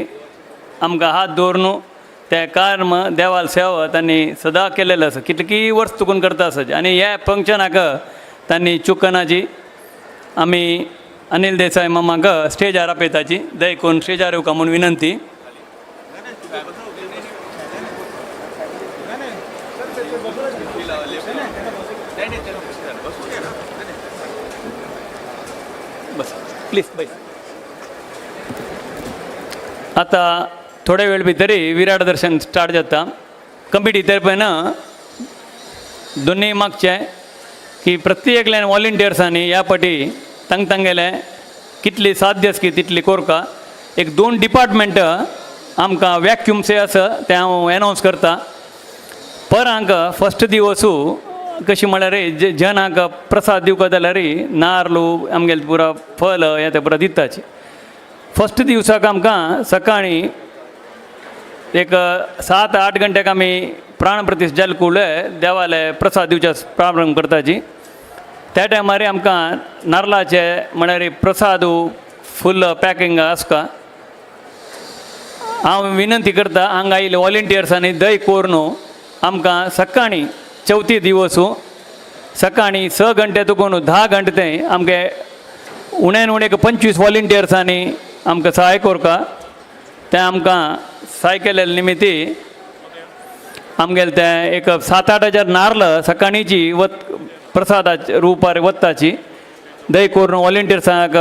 आमकां हात दवरून ते कर्म देवाल सेवा तांणी सदां केलेलें आसा. कितलींय वर्स चुकून करता आसाची आनी ह्या फंक्शनाक तांणी चुकनाची. आमी अनिल देसाई मामाक स्टेजार आपयताची. दय करून स्टेजार येवका म्हूण विनंती. बस प्लीज बस. आता थोड्या वेळ भितर विराट दर्शन स्टार्ट जाता. कमिटी तर्फेन दोन्ही मागचे की प्रत्येकल्यान वॉलंटियर्सांनी ह्या फाटी तांगेले कितली साध्य आसा तितली कोरका. एक 2 डिपार्टमेंट आमकां वॅक्यूम्स आसा ते हांव एनावन्स करता. पर हांकां फस्ट दिवसू कशी म्हळ्यार जनाक प्रसाद दिवका जाल्यार नारळू आमगेले पुरा फल हे ते पुरा दिताची. फस्ट दिवसाक आमकां सकाळीं एक 7-8 घंट्याक आमी प्राण प्रतिश्ठा जाले कुळे देवाले प्रसाद दिवचे प्रारंभ करताची. त्या टायमार आमकां नारळाचे म्हळ्यार प्रसाद फूल पॅकींग आसका. हांव विनंती करता हांगा आयिल्ले वॉलंटियर्सांनी दय करून आमकां सकाळीं चवथी दिवस सकाळीं 6 घंटे तुकून 10 घंटे थंय आमगे उण्यान उणे 25 वॉलंटियर्सांनी आमकां सहाय कोरका. ते आमकां सहाय केलेले निमित्ती आमगेले ते एक 7-8 हजार नारळ सकाळींची प्रसादाच्या रुपार वत्ताची. दय करून वॉलंटियर्सांक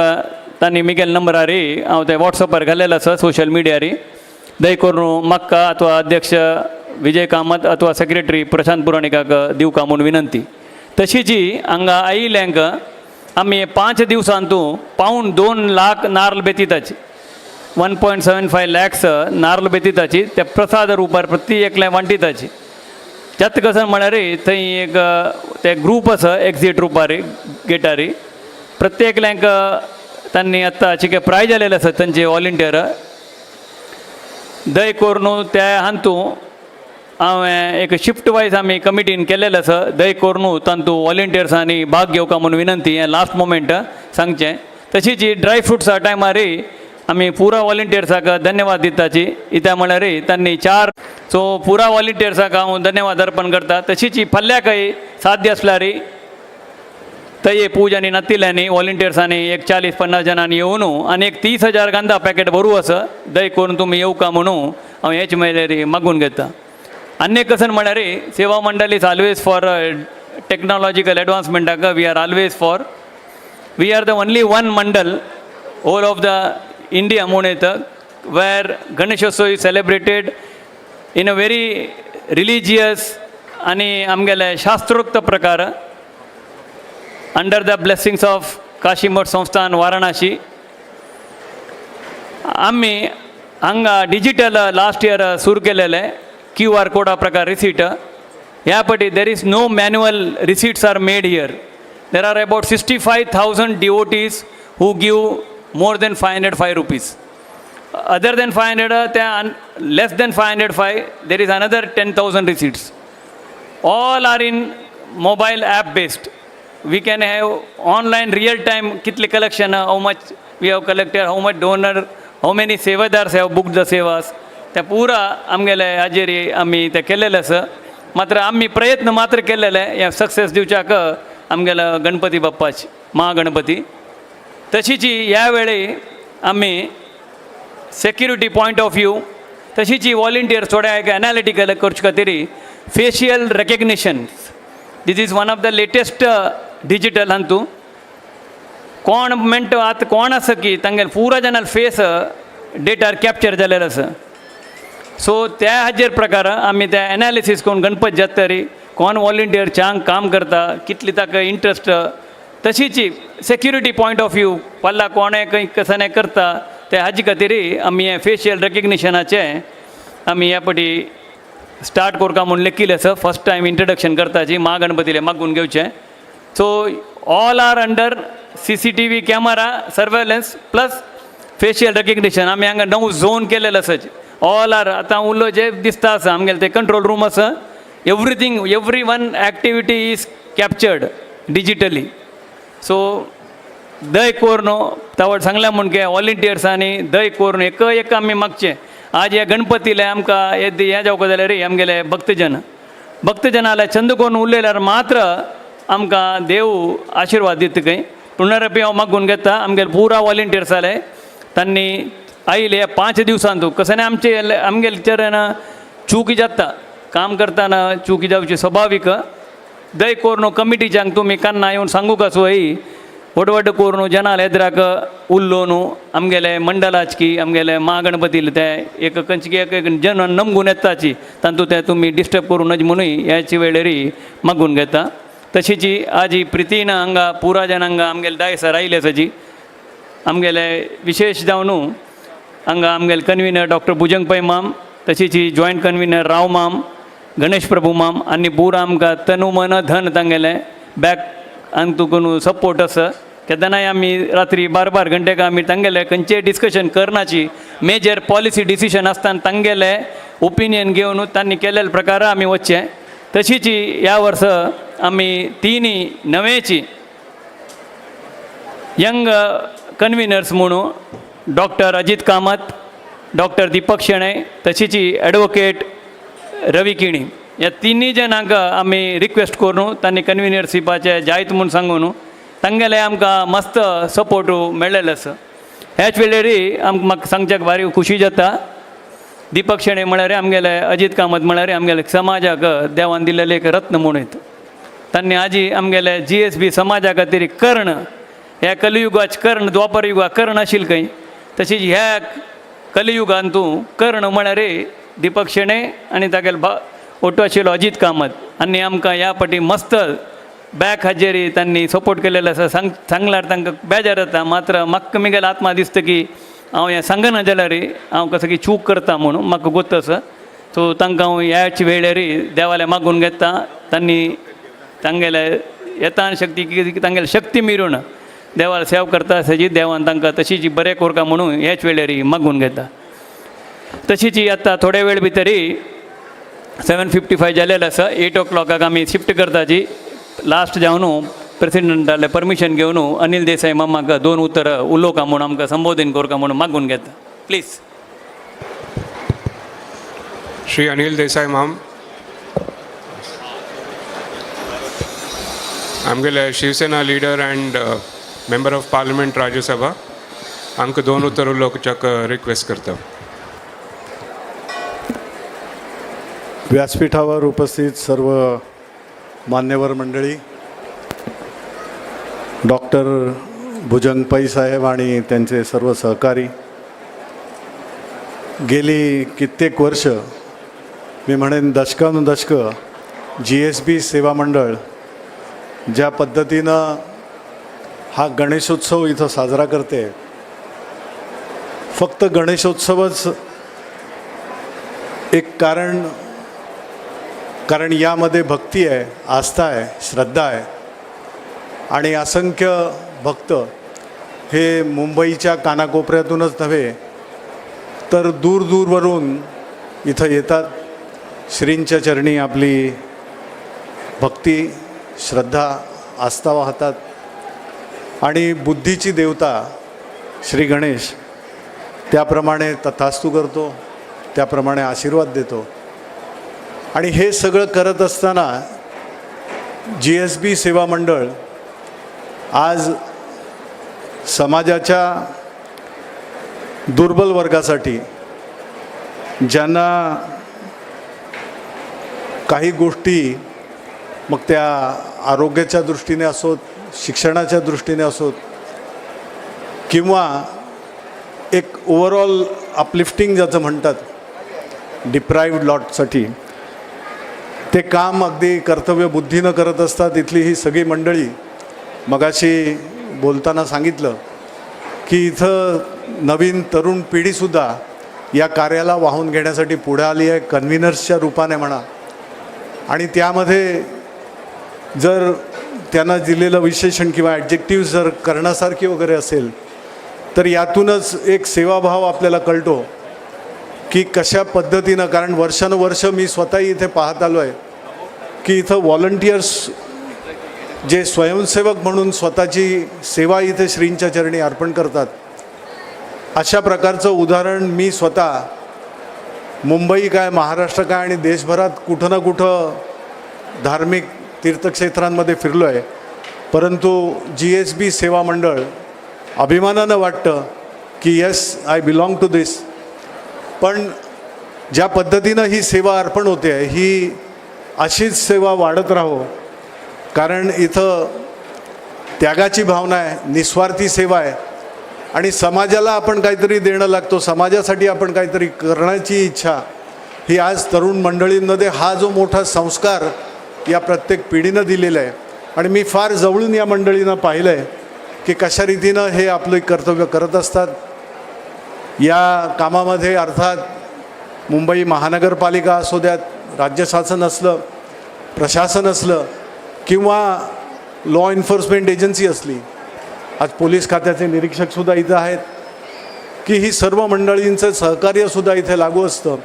तांणी मिगेल नंबरार हांव ते वॉट्सॅपार घालेले आसा सोशल मिडियार. दय करून म्हाका अथवा अध्यक्ष विजय कामत अथवा सेक्रेटरी प्रशांत पुराणिकाक दिवका म्हूण विनंती. तशीच हांगा आयिल्ल्यांक आमी 5 दिवसांतू पावण 2 लाख नारळ बेतिताची. 1.75 lakhs नारळ बेतिताची. ते प्रसाद रुपार प्रत्येकल्या वांटिताची. त्यात कसं म्हळ्यार थंय एक ते ग्रूप आसा एक्झिट रुपार गेटार प्रत्येकल्यांक तांणी आतां चिके प्रायज जालेले आसात तांचे वॉलंटियर. दय करून त्या हांतू हांवें एक शिफ्ट वायज आमी कमिटीन केल्लेलें आसा दय कोरून तांतू वॉलंटियर्सांनी भाग घेवका म्हणून विनंती हें लास्ट मोमेंट सांगचें. तशीच ही ड्राय फ्रुट्सा टायमारय आमी पुरा वॉलंटियर्साक धन्यवाद दिताची कित्याक म्हळ्यार तांणी 4 सो पुरा वॉलंटियर्साक हांव धन्यवाद अर्पण करता. तशीच ही फाल्यांकय साध्य आसल्यार थंय पूजांनी नातिल्यांनी वॉलंटियर्सांनी एक 40-50 जणांनी येवन आनी एक 30,000 कांदा पॅकेट भरू आसा दय करून तुमी येवका म्हणून हांव हेच मेळ्ळेर मागून घेता. आनी एक कसन म्हळ्यार Seva Mandal is always for technological एडवान्समेंटाक we are always for we are the only one Mandal all of the India म्हणून येता वेर Ganeshotsav is celebrated in a very religious आनी आमगेले शास्त्रोक्त प्रकार under the blessings of Kashi Math Sansthan Varanasi. आम्ही हांगा डिजिटल लास्ट इयर सुरू केलेले QR कोडा प्रकार रिसीट ह्या पटी there is no manual receipts are made here. There are about 65,000 devotees who give more than 505 rupees. Other than 500, less than 505, there is another 10,000 receipts. All are in mobile app based. We can have online real time kitli collection, how much we have collected, how much donor, how many sevadars have booked the sevas. त्या पुरा आमगेले हाजेरी आमी ते केलेले आसा. मात्र आमी प्रयत्न मात्र केलेले हे सक्सेस दिवच्याक आमगेलो गणपती बाप्पाची महागणपती. तशीच ह्या वेळी आमी सेक्युरिटी पॉयंट ऑफ व्यू तशीच वॉलंटियर्स थोड्या एक एनालिटिकल करचे खातीर facial recognition this is one of the latest digital हातू कोण मेंट आतां कोण आसा की तांगेले पुरा जाणां फेस डेटार कॅप्चर जालेलो आसा. सो त्या हाजेर प्रकार आमी ते एनालिसीस करून गणपती जातरी कोण वॉलंटियर चांग काम करता कितली ताका इंट्रस्ट तशीच सेक्युरिटी पॉयंट ऑफ व्यू पल्ला कोणें खंय कसाने करता ते हाजे खातीर आमी हे फेशियल रेकग्निशनाचे आमी ह्या पटी स्टार्ट करता म्हणून लेखिल्लें आसा. फर्स्ट टायम इंट्रोडक्शन करताची महागणपतीले मागून घेवचें. So all are under CCTV camera surveillance plus facial recognition. आमी हांगा 9 झोन केलेले आसात. ऑल आर आतां उरलो जे दिसता आसा आमगेले ते कंट्रोल रूम आसा. Every one activity is captured digitally. So दय कोरून तावड सांगल्या म्हण के वॉलंटियर्सांनी दय कोरून एक आमी मागचें आज ह्या गणपतीले आमकां हें जावपाक जाल्यार आमगेले भक्तजनाले चंद करून उरलेल्यार मात्र आमकां देव आशिर्वाद दिता खंय. पुनरपी हांव मागून घेता आमगेले पुरा वॉलंटियर्स जाले तांणी आयले ह्या 5 दिवसांतू कसाने आमगेले चूक जाता काम करतना चूक जावची स्वाभाविक. दय कोरून कमिटीच्यांक तुमी केन्ना येवन सांगूक आसूं व्हड करून जनाल येद्राक उरलो न्हू आमगेले मंडलाची आमगेले महागणपतीले ते एक खंयची एक जन नमगून येताची तातूंत ते तुमी डिस्टर्ब करूं नज म्हणून ह्याची वेळेरी मागून घेता. तशीच आज ही प्रितीन हांगा पुरा जनांक आमगेले डायसर आयले आसाची आमगेले विशेश जावन हांगा आमगेले कन्विनर डॉक्टर भुजंग पै माम तशीच जॉयंट कन्विनर राव माम गणेश प्रभू माम आनी पुरा आमकां तनु मन धन तांगेले बॅक हांगा तुकून सपोर्ट आसा. केन्नाय आमी रात्री 12 घंटेक आमी तांगेले खंयचेय डिस्कशन करनाची मेजर पॉलिसी डिसिशन आसतना तांगेले ओपिनियन घेवन तांणी केलेल्या प्रकार आमी वचचें. तशीच ह्या वर्स आमी 3 नवेची यंग कन्विनर्स म्हणून डॉक्टर अजित कामत डॉक्टर दीपक शेणे तशीच एडवोकेट रवी किणी ह्या 3 जणांक आमी रिक्वेस्ट करून तांणी कन्विनरशिपाचे जायत म्हूण सांगून तांगेले आमकां मस्त सपोर्ट मेळ्ळेलो आसा. ह्याच वेळेर म्हाका सांगच्याक भारी खुशी जाता. दीपक शेणे म्हळ्यार आमगेले अजित कामत म्हळ्यार आमगेले समाजाक देवान दिल्लेले एक रत्न म्हणून तांणी आजी आमगेले GSB समाजा खातीर कर्ण ह्या कलियुगाचे कर्ण द्वापर युगाक कर्ण आशिल्ले खंय तशीच ह्या कलियुगांतू कर्ण म्हळ्यार दीपक शेणे आनी तागेले ओटो आशिल्लो अजित कामत आनी आमकां ह्या फाटी मस्त बॅक हाजेरी तांणी सपोर्ट केलेलो आसा. सांगल्यार तांकां बेजार जाता मात्र म्हाका म्हगेलो आत्मा दिसता की हांव हें सांगना जाल्यार हांव कसो की चूक करता म्हणून म्हाका गोत आसा. सो तांकां हांव ह्याच वेळेर देवाले मागून घेता तांणी तांगेले येतान शक्ती तांगेले शक्ती मिरून देवाला सेवा करता आसाची देवान तांकां तशीच बरें कोरता म्हणून ह्याच वेळेर मागून घेता. तशीच आतां थोडे वेळ भितर 7:55 जालेलं आसा. 8 o'clock आमी शिफ्ट करताची. लास्ट जावन प्रेसिडेंटाले परमिशन घेवन अनिल देसाई मामाक 2 उतर उलोवका म्हणून आमकां संबोधन करता म्हणून मागून घेता प्लीज. श्री अनिल देसाई माम, आमगेले Shiv Sena leader and member of parliament Rajya Sabha, आमकां 2 उतर उलोवपाक रिक्वेस्ट करता. व्यासपीठावर उपस्थित सर्व मान्यवर मंडळी, डॉक्टर भुजंग पै साहेब आणि त्यांचे सर्व सहकारी, गेली कित्येक वर्ष, मी म्हणेन दशकानुदशकं, G.S.B सेवा मंडळ ज्या पद्धतीनं हा गणेशोत्सव इथं साजरा करते, फक्त गणेशोत्सवच एक कारण यामध्ये भक्ती आहे, आस्था आहे, श्रद्धा आहे आणि असंख्य भक्त हे मुंबईच्या कानाकोपऱ्यातूनच नव्हे तर दूरवरून इथं येतात, श्रींच्या चरणी आपली भक्ती, श्रद्धा, आस्था वाहतात आणि बुद्धीची देवता श्री गणेश त्याप्रमाणे तथास्तु करतो, त्याप्रमाणे आशीर्वाद देतो. आणि हे सगळं करत असताना G.S.B सेवा मंडळ आज समाजाच्या दुर्बल वर्गासाठी, ज्यांना काही गोष्टी, मग त्या आरोग्याच्या दृष्टीने असोत, शिक्षणाच्या दृष्टीने असोत किंवा एक ओव्हरऑल अपलिफ्टिंग ज्याचं म्हणतात, डिप्राईव्ड लॉटसाठी ते काम अगदी कर्तव्यबुद्धीनं करत असतात. इथली ही सगळी मंडळी, मगाशी बोलताना सांगितलं की इथं नवीन तरुण पिढीसुद्धा या कार्याला वाहून घेण्यासाठी पुढे आली आहे, कन्व्हिनर्सच्या रूपाने म्हणा. आणि त्यामध्ये जर त्यांना दिलेलं विशेषण किंवा ॲडजेक्टिव्ह जर करण्यासारखी वगैरे असेल तर यातूनच एक सेवाभाव आपल्याला कळतो की कशा पद्धतीनं, कारण वर्षानुवर्ष मी स्वतःही इथे पाहत आलो आहे की इथं व्हॉलंटियर्स जे स्वयंसेवक म्हणून स्वतःची सेवा इथे श्रींच्या चरणी अर्पण करतात, अशा प्रकारचं उदाहरण मी स्वतः मुंबई काय, महाराष्ट्र काय आणि देशभरात कुठं ना कुठं धार्मिक तीर्थक्षेत्रांमध्ये फिरलो आहे. परंतु G.S.B सेवा मंडळ अभिमानानं वाटतं की येस, आय बिलॉंग टू दिस. पण ज्या पद्धतीनं ही सेवा अर्पण होते आहे, ही अशीच सेवा वाढत राहो, कारण इथं त्यागाची भावना आहे, निस्वार्थी सेवा आहे आणि समाजाला आपण काहीतरी देणं लागतो, समाजासाठी आपण काहीतरी करण्याची इच्छा, ही आज तरुण मंडळींमध्ये हा जो मोठा संस्कार या प्रत्येक पिढीनं दिलेला आहे. आणि मी फार जवळून या मंडळींना पाहिलं आहे की कशा रीतीनं हे आपलं कर्तव्य करत असतात. या कामामध्ये अर्थात मुंबई महानगरपालिका असू द्यात, राज्य शासन असलं, प्रशासन असलं किंवा लॉ एन्फोर्समेंट एजन्सी असली, आज पोलीस खात्याचे निरीक्षकसुद्धा इथं आहेत, की ही सर्व मंडळींचं सहकार्यसुद्धा इथे लागू असतं.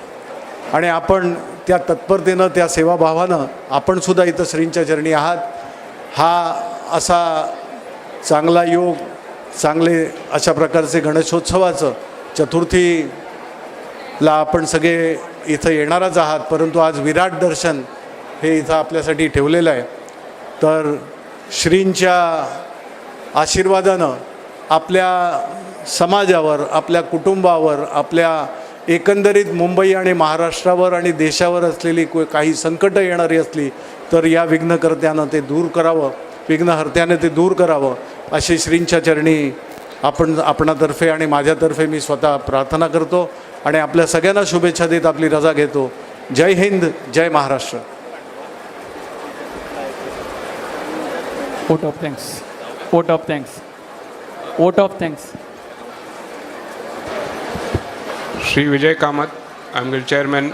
आणि आपण त्या तत्परतेनं, त्या सेवाभावानं आपणसुद्धा इथं श्रींच्या चरणी आहात. हा असा चांगला योग, चांगले अशा प्रकारचे गणेशोत्सवाचं चतुर्थीला आपण सगळे इथं येणारच आहात. परंतु आज विराट दर्शन हे इथं आपल्यासाठी ठेवलेलं आहे. तर श्रींच्या आशीर्वादानं आपल्या समाजावर, आपल्या कुटुंबावर, आपल्या एकंदरीत मुंबई आणि महाराष्ट्रावर आणि देशावर असलेली काही संकटं येणारी असली तर या विघ्नकर्त्यानं ते दूर करावं, विघ्नहर्त्याने ते दूर करावं, अशी श्रींच्या चरणी आपणातर्फे आणि माझ्यातर्फे मी स्वतः प्रार्थना करतो आणि आपल्या सगळ्यांना शुभेच्छा देत आपली रजा घेतो. जय हिंद, जय Maharashtra. Vote of thanks. Vote of thanks. Vote of thanks. Shri Vijay Kamat, आमगे चेअरमॅन,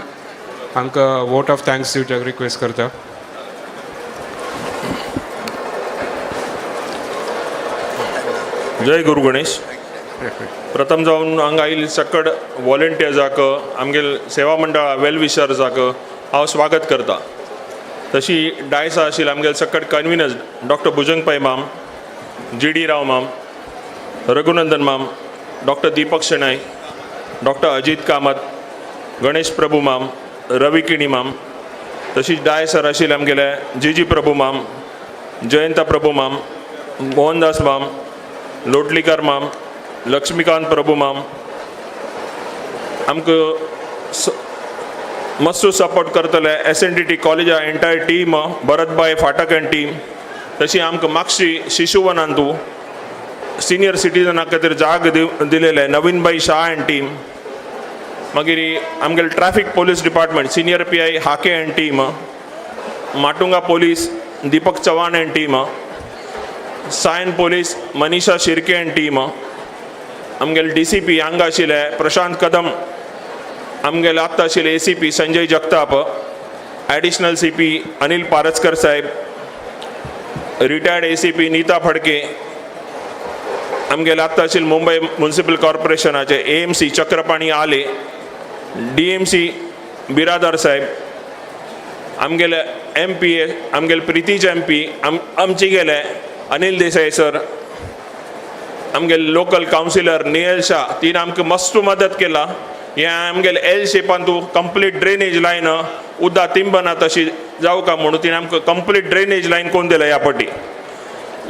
आमकां वोट ऑफ थँक्स दिवपाक रिक्वेस्ट करता. जय गुरु गणेश. प्रथम जावन हांगा आयिल्ले सकट वॉलंटियर्साक, आमगे सेवा मंडळा वेल विशर्साक हांव स्वागत करता. तशी डायसा आशिल्ली आमगेले सकट कन्विनर्स डॉक्टर भुजंग पै माम, G.D. राव माम, रघुनंदन माम, डॉक्टर दीपक शेणाय, डॉक्टर अजित कामत, गणेश प्रभू माम, रवी किणी माम. तशीच डायसर आशिल्ले आमगेले जी प्रभू माम, जयंता प्रभू माम, मोहनदास माम, लोटलीकर माम, लक्ष्मीकांत प्रभू माम. आमकां मस्त सपोर्ट करतले SNDT कॉलेजा entire team, Bharatbhai Phatak and team. तशी आमकां मागशी शिशुवनांतू सिनियर सिटीजना खातीर जाग दिलेले नवीनभाई शाह एंड टीम. मागीर आमगेले traffic police department senior PI Hake and team, Matunga police Deepak Chavan and team, Sion police Manisha Shirke and team. आमगेले DCP हांगा आशिल्ले प्रशांत कदम, आमगेले आत्ता आशिल्ले ACP Sanjay Jagtap, additional CP Anil Paraskar साहेब, रिटायर्ड ACP नीता फडके, आमगेले आत्ता आशिल्ले मुंबई म्युनिसिपल कॉर्पोरेशनाचे AMC चक्रपाणी आले, DMC बिरादार साहेब, आमगेले MP आमगेले प्रितीज MP, आमचे गेले अनिल देसाई सर, आमगेले लोकल कावन्सिलर नियल शाह, तीन आमकां मस्त मदत केला. हे आमगेले L शेपान तूं कंप्लीट ड्रेनेज लायन उदक तिंबना तशी जावं का म्हणून तिणें आमकां कंप्लीट ड्रेनेज लायन कोन्न दिला ह्या पटी.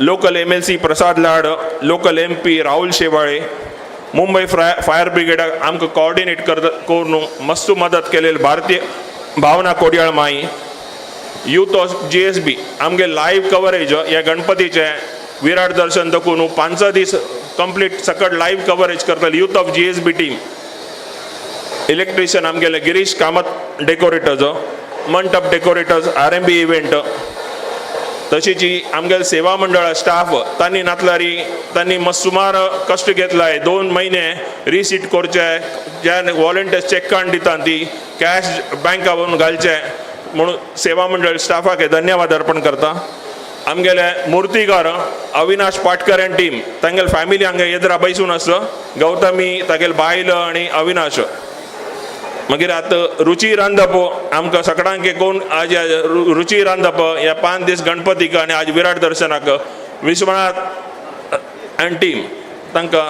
Local MLC Prasad Lad, local MP Rahul Shewale, Mumbai fire ब्रिगेडाक आमकां कोऑर्डिनेट करून मस्त मदत केलेली भारतीय भावना कोडयाळ माई. यूथ ऑफ GSB आमगे लाईव्ह कवरेज ह्या गणपतीचे विराट दर्शन दाखोवन 5 दीस कंप्लीट सकट लाईव्ह कवरेज करतले youth of GSB team. Electrician आमगेले गिरीश कामत डेकोरेटर्स, मंटप डेकोरेटर्स, RMB इव्हेंट. तशीच आमगेले सेवा मंडळ स्टाफ तांणी नातलारी तांणी मस्त सुमार कष्ट घेतलाय. 2 महिने रिसीट करचे, जे वॉलंटियर्स चेक कार्ड दिता ती कॅश बँकावरून घालचे म्हणून सेवा मंडळ स्टाफाक धन्यवाद अर्पण करता. आमगेले मुर्तीकार अविनाश पाटकर एंड टीम, तांगेले फॅमिली हांगा येद्रा बैसून आसा, गौतमी तागेले बायल आनी अविनाश. मागीर आतां रुची रांदप आमकां सगळ्यांक कोण आज रुची रांदप ह्या 5 दीस गणपतीक आनी आज विराट दर्शनाक विश्वनाथ एंड टीम तांकां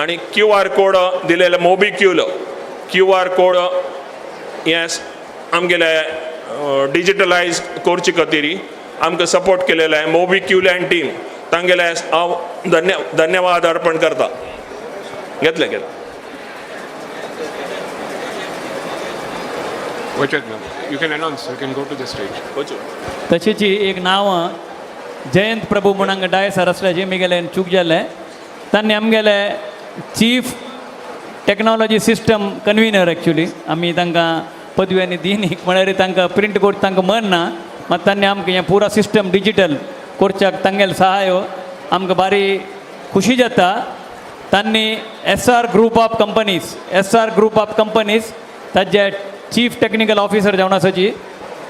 आनी QR कोड दिलेले QR कोड हे आमगेले डिजिटलायज करचे खातीर आमकां सपोर्ट केलेले मोबिक्यूल एंड टीम तांगेले हांव धन्यवाद अर्पण करता. घेतले You can announce, you can go to the stage. तशीच एक नाव जयंत प्रभू म्हणून हांगा डायसार आसल्याचे म्हगेले चूक जाल्ले. तांणी आमगेले चीफ टेक्नॉलॉजी सिस्टम कन्विनर एक्चुली आमी तांकां पदव्यांनी दिनीक म्हळ्यार तांकां प्रिंट कोट तांकां मन ना, मात तांणी आमकां हें पुरा सिस्टम डिजिटल करच्याक तांगेले सहाय आमकां बारी खुशी जाता. तांणी SR ग्रूप ऑफ कंपनीज ताजे चीफ टेक्निकल ऑफिसर जावन आसाची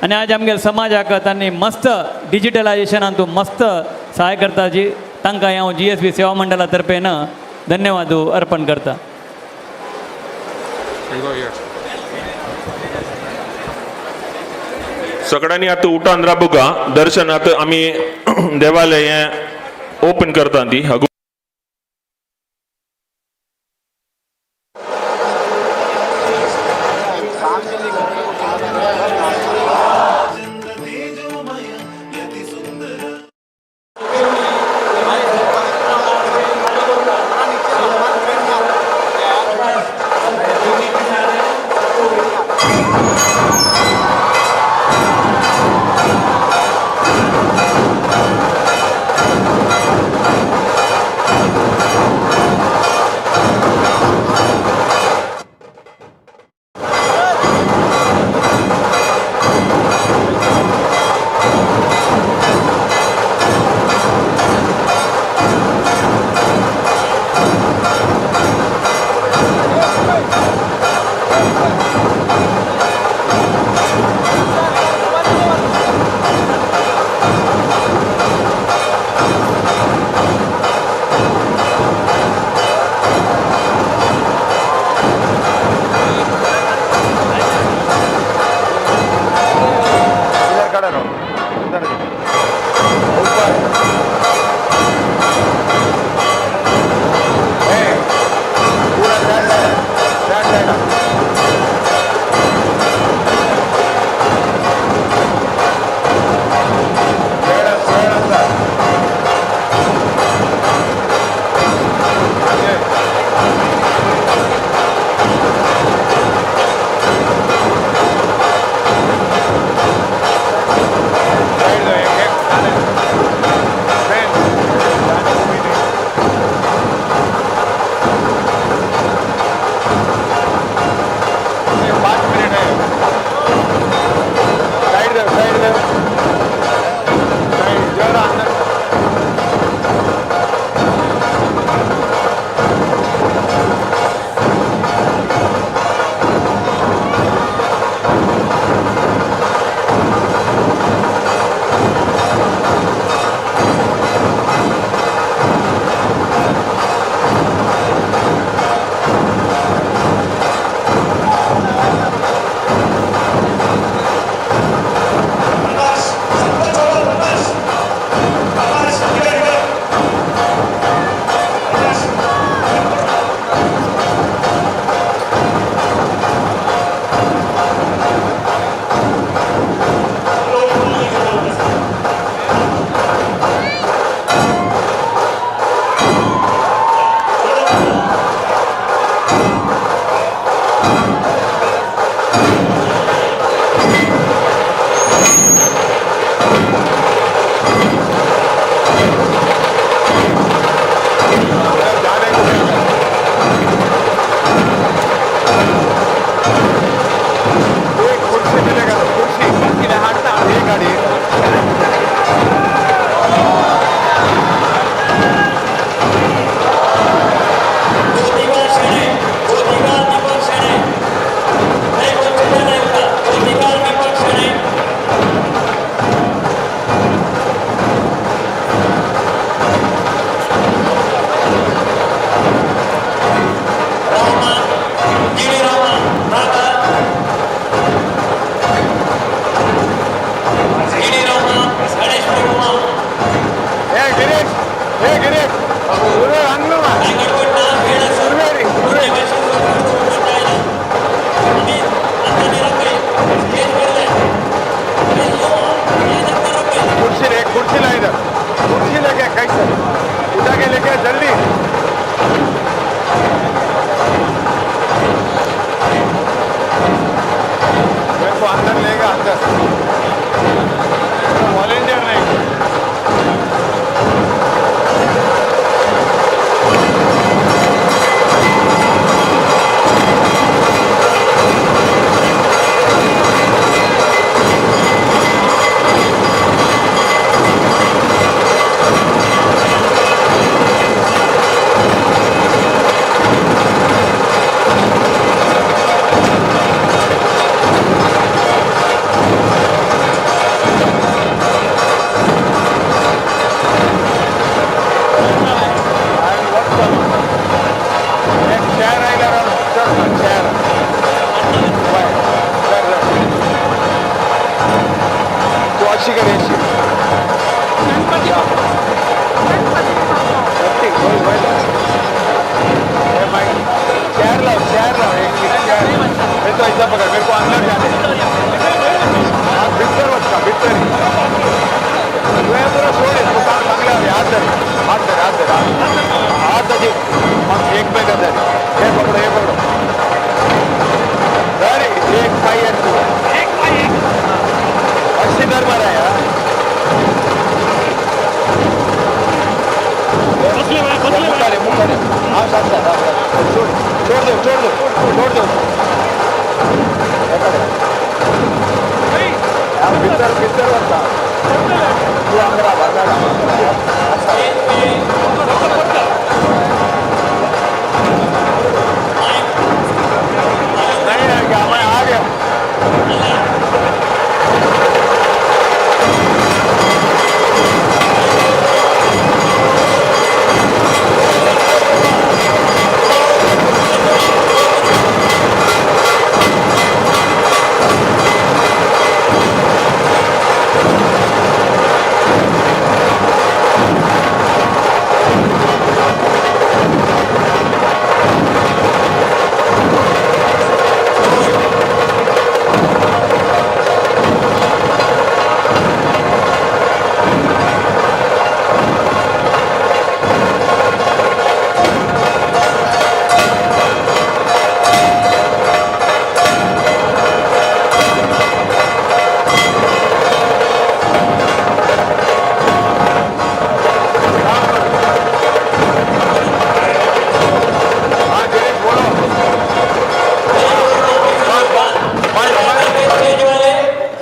आनी आज आमगेले समाजाक तांणी मस्त डिजिटलायजेशनान मस्त सहाय करताची. तांकां हांव GSB सेवा मंडळा तर्फेन धन्यवाद अर्पण करता. सगळ्यांनी आता उठान राबुका दर्शन आता आमी देवालय हें ओपन करता ती.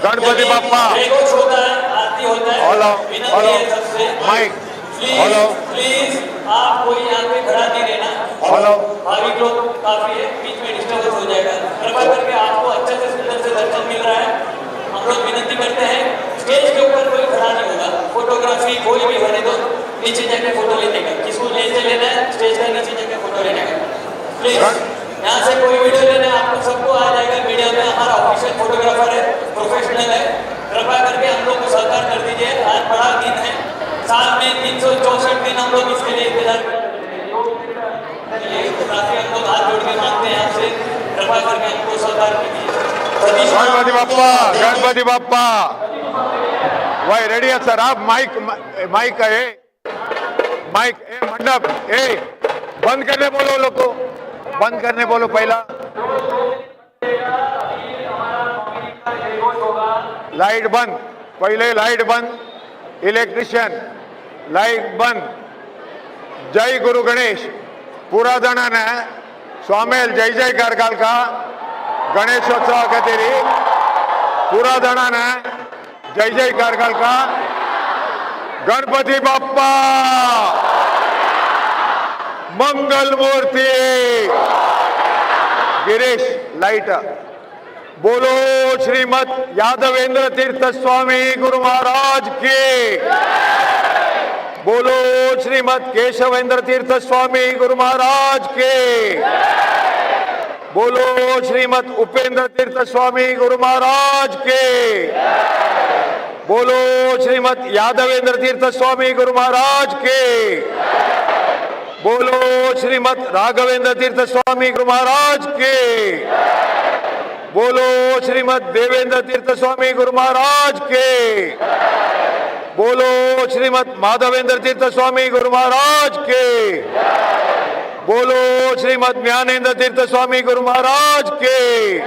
Ganpati Bappa hello hello mic hello please आप कोई यहाँ पे खड़ा नहीं रहना हेलो भाविक लोग काफी है बीच में डिस्टर्बेंस हो जाएगा कृपया करके आपको अच्छे से सुंदर से दर्शन मिल रहा है हम लोग विनती करते हैं स्टेज के ऊपर कोई खड़ा नहीं होगा फोटोग्राफी कोई भी होने दो नीचे जाके फोटो लेने का किसको नीचे लेना है स्टेज का नीचे जाके फोटो लेने का प्लीज यहाँ से कोई वीडियो लेना है आपको सबको आ जाएगा मीडिया में हमारा ऑफिशियल फोटोग्राफर है प्रोफेशनल है कृपया करके हम लोग को सहकार कर दीजिए आज बड़ा दिन है साल में 364 दिन हम लोग इसके लिए इंतजार काफी हम लोग हाथ जोड़ के मांगते हैं आपसे कृपया करके हमको सहकार कीजिए गणपति बाप्पा वही रेडी है सर आप माइक माइक है माइक ए मंडप ए बंद करने बोलो लोग को बंद करने बोलो पहला लाइट बंद पहले लाइट बंद इलेक्ट्रिशियन लाइट बंद जय गुरु गणेश पूरा जणांना स्वामेल जय जयकार काल का गणेशोत्सव खातीर पूरा जणांना जय जयकार काल का गणपति बाप्पा मंगल मूर्ति गिरीश लाइट बोलो श्रीमद यादवेंद्र तीर्थ स्वामी गुरु महाराज की बोलो श्रीमद केशवेंद्र तीर्थ स्वामी गुरु महाराज के बोलो श्रीमद उपेंद्र तीर्थ स्वामी गुरु महाराज के बोलो श्रीमद यादवेंद्र तीर्थ स्वामी गुरु महाराज के बोलो श्रीमद राघवेंद्र तीर्थ स्वामी गुरु महाराज के बोलो श्रीमद देवेंद्र तीर्थ स्वामी गुरु महाराज के बोलो श्रीमद माधवेंद्र तीर्थ स्वामी गुरु महाराज के बोलो श्रीमद ज्ञानेंद्र तीर्थ स्वामी गुरु महाराज के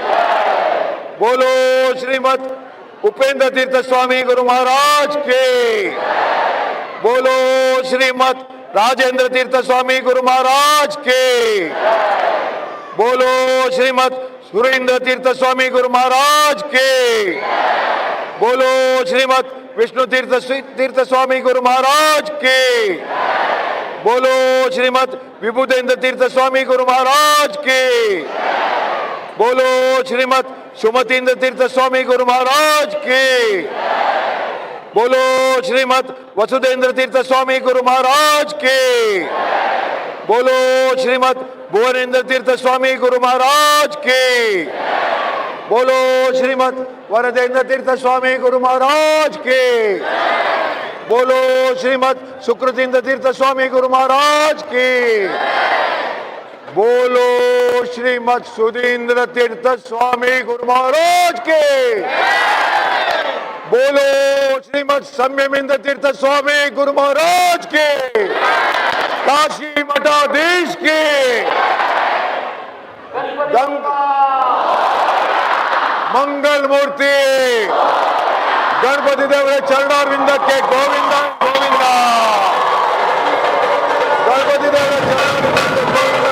बोलो श्रीमद उपेंद्र तीर्थ स्वामी गुरु महाराज के बोलो श्रीमद राजेंद्र तीर्थ स्वामी गुरु महाराज के बोलो श्रीमद सुरेंद्र तीर्थ स्वामी गुरु महाराज के बोलो श्रीमद विष्णु तीर्थ स्वामी गुरु महाराज के बोलो श्रीमद विभुदेंद्र तीर्थ स्वामी गुरु महाराज के बोलो श्रीमद सुमतीन्द्र तीर्थ स्वामी गुरु महाराज के बोलो श्रीमद वसुदेंद्र तीर्थ स्वामी गुरु महाराज के बोलो श्रीमद भुवनेन्द्र तीर्थ स्वामी गुरु महाराज के बोलो श्रीमद वरदेंद्र तीर्थ स्वामी गुरु महाराज के बोलो श्रीमद सुकृतीन्द्र तीर्थ स्वामी गुरु महाराज के बोलो श्रीमद सुधींद्र तीर्थ स्वामी गुरु महाराज के बोलो श्रीमद संयमेंद्र तीर्थ स्वामी गुरु महाराज के काशी मठाधीश के मंगल मूर्ति गणपति देव चरणारविंद के गोविंदा गोविंदा गणपति देव चरणारविंद गोविंदा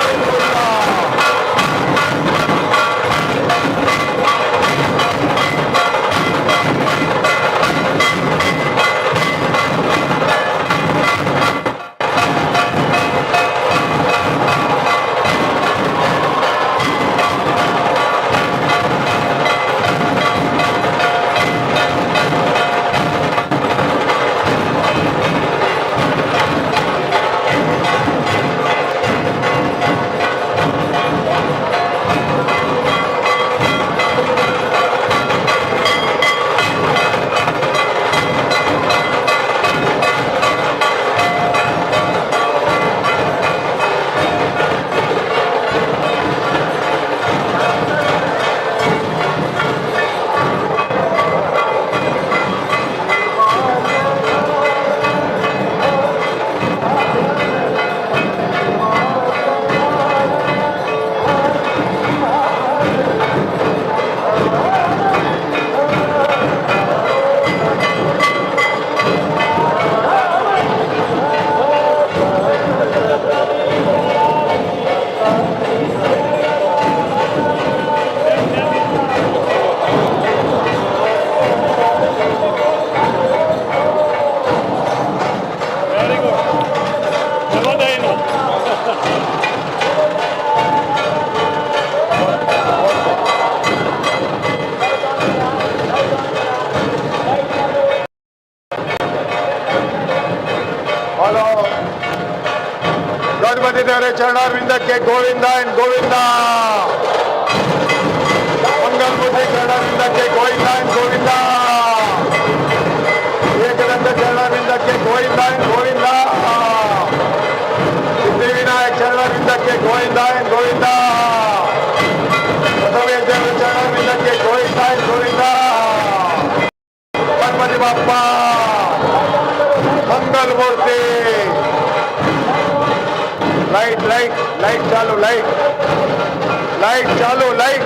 ದೇವರ ಚರಣಾರವಿಂದಕ್ಕೆ ಗೋವಿಂದ ಎನ್ ಗೋವಿಂದ. ಮಂಗಲಮೂರ್ತಿ ಚರಣಾರವಿಂದಕ್ಕೆ ಗೋವಿಂದ ಎನ್ ಗೋವಿಂದ. ಏಕದಂತ ಚರಣಾರವಿಂದಕ್ಕೆ ಗೋವಿಂದ ಎನ್ ಗೋವಿಂದ. ಸಿದ್ಧಿವಿನಾಯಕ ಚರಣಾರವಿಂದಕ್ಕೆ ಗೋವಿಂದ ಎನ್ ಗೋವಿಂದ. ಬಸವೇಶ್ವರ ದೇವರ ಚರಣಾರವಿಂದಕ್ಕೆ ಗೋವಿಂದ ಎನ್ Govinda. Ganpati Bappa Mangal Murti. Light light light चालू लाइट लाइट चालू लाइट.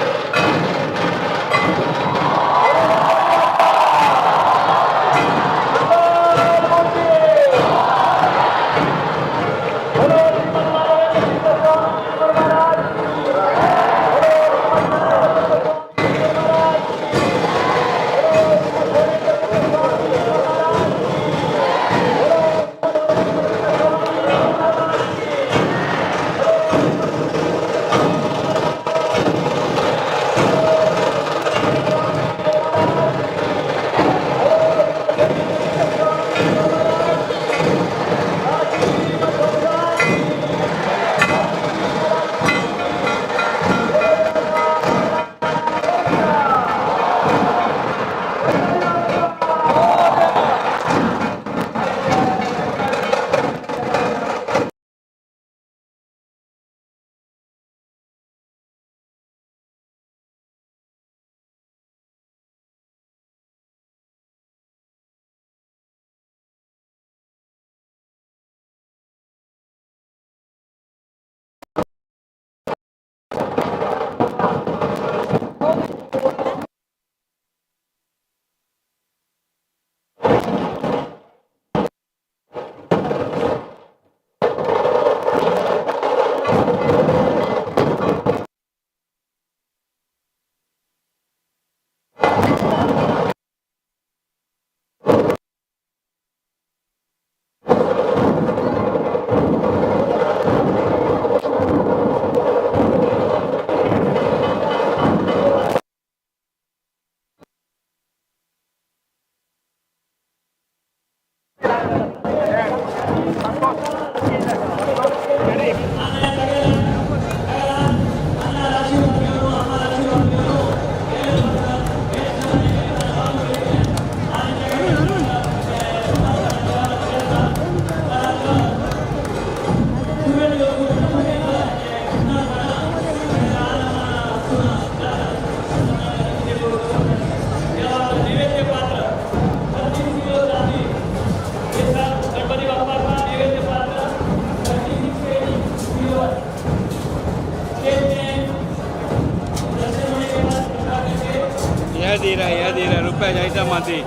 ધીરે રૂપિયા જાય તમાથી.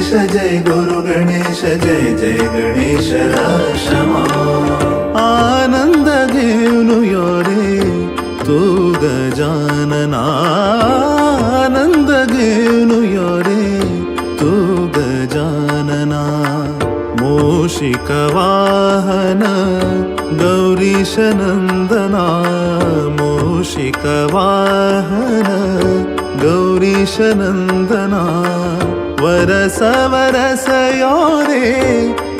गणेश जय गुरु गणेश जय जय गणेश क्षमा आनंद घेऊन यो रे तू गजानना आनंद घेऊन यो रे तू गजानना मूषिक वाहन गौरीश नंदना मूषिक वाहन गौरीश नंदना वरस वरस यो रे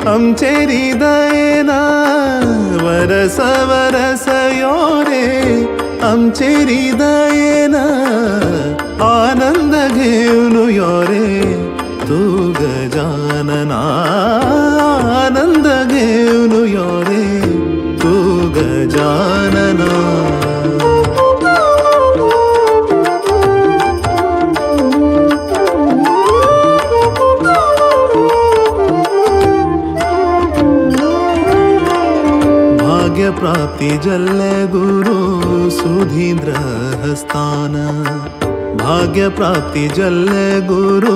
आमचे हृदयना वरस वरस यो रे आमचे हृदयना आनंद घेऊन यो रे तू गजानना आनंद घेऊन यो रे तू गजानना भाग्य प्राप्ति जल्ले गुरु सुधींद्र हस्तान भाग्य प्राप्ति जल्ले गुरु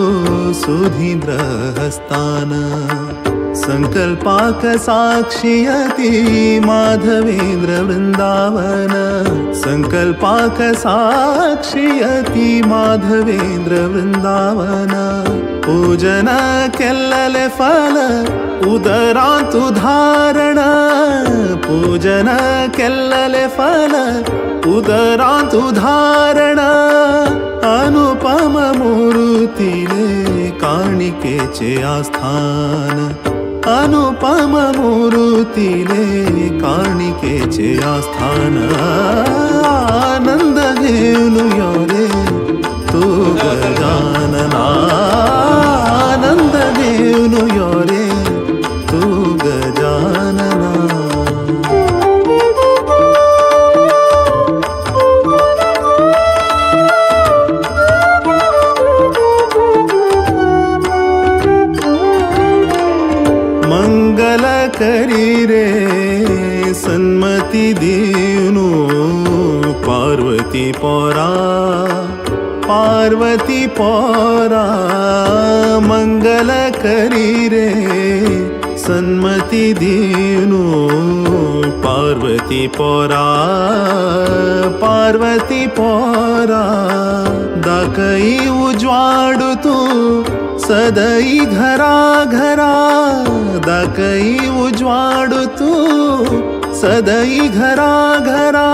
सुधींद्र हस्तान संकल्पाक साक्षियति माधवेंद्र वृंदावन संकल्पाक साक्षियति माधवेंद्र वृंदावन पूजन केल्लले फल उदरांतु धारण पूजन केल्लले फल उदरांतु धारण अनुपम मूर्तीले काणिकेचे आस्थान अनुपम मूर्तीले काणिकेचे आस्थान आनंद घेऊन यो रे तू गजानना आनंद घेऊन यो रे तू गजानना मंगल करी रे सन्मति दीनु पार्वती पौरा पार्वती पौरा मंगल करी रे सन्मति दीनु पार्वती पौरा पार्वती पौरा दाकई उज्वाडू तू सदई घरा घरा दाकई उज्वाडू तू सदई घरा घरा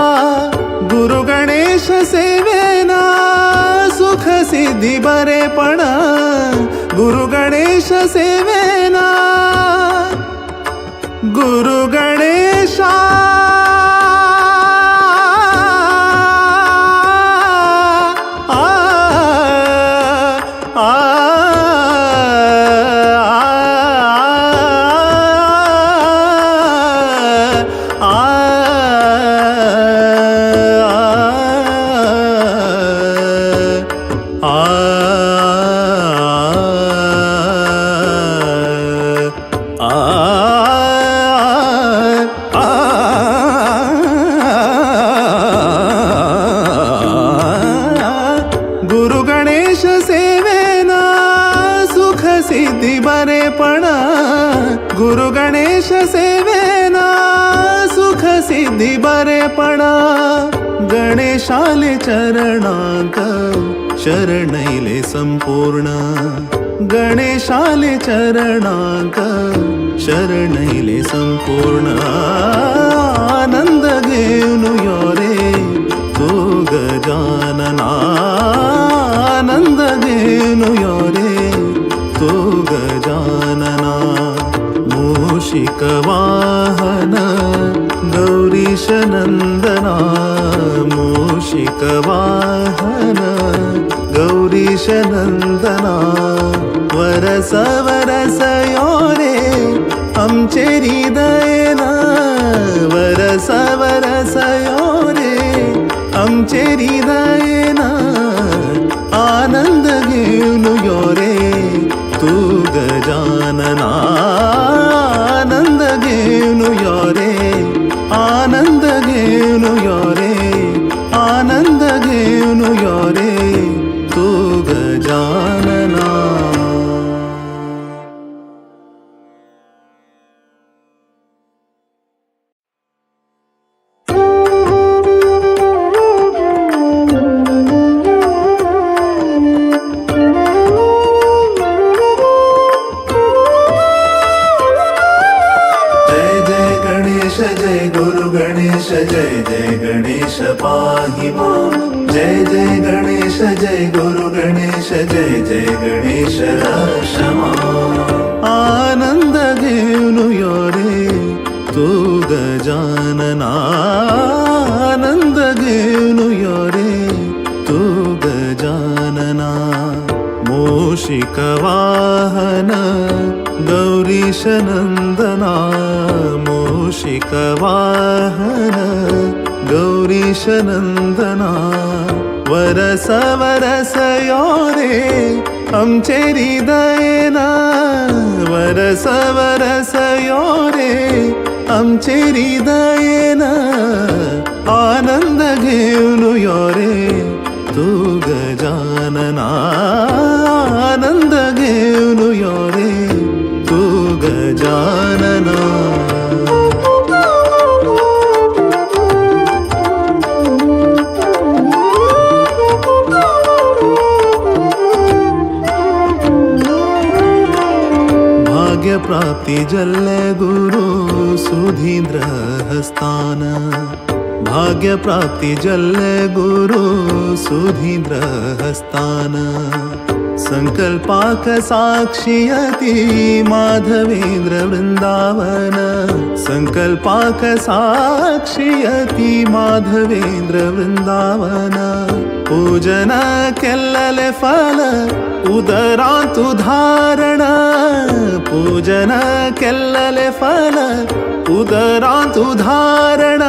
गुरु गणेश सेवेना सुख सिद्धी बरेपण गुरु गणेश सेवेना गुरु गणेशा गुरु गणेश सेवेना सुख सिद्धी बरेपण गुरु गणेश सेवेना सुख सिद्धी बरेपण गणेशाले चरणांक शरणैले संपूर्ण गणेशाले चरणांक शरणैले संपूर्ण आनंद घेऊन यो रे तू गजानना आनंद घेऊन यो रे तू गजानना मूषिक वाहन गौरीश नंदना मूषिक वाहन गौरीश नंदना वरस वरस यो रे आमचे हृदयना वरस वरस यो रे आमचे हृदयना आनंद घेऊन यो रे तू गजानना आनंद घेऊन यो रे आनंद घेऊन यो रे आनंद घेऊन यो रे तू गजानना जय जय गणेश पाहि मां जय जय गणेश जय गुरु गणेश जय जय गणेश क्षमा आनंद घेऊन यो रे तू गजानना आनंद घेऊन यो रे तू गजानना मूषिक वाहन गौरीश नंदना मूषिक वाहन गौरीश नंदना वरस वरस यो रे आमचे हृदयना वरस वरस यो रे आमचे हृदयना आनंद घेऊन यो रे तू गजानना आनंद घेऊन यो रे तू गजानना भाग्य प्राप्ति जल्ल गुरु सुधींद्र हस्तान भाग्य प्राप्ति जल्ल गुरु सुधींद्र हस्तान संकल्पाक साक्षियति माधवेंद्र वृंदावन संकल्पाक साक्षियति माधवेंद्र वृंदावन पूजन केल्लले फल उदरांत उदाहरण पूजन केल्लले फल उदरांत उदाहरण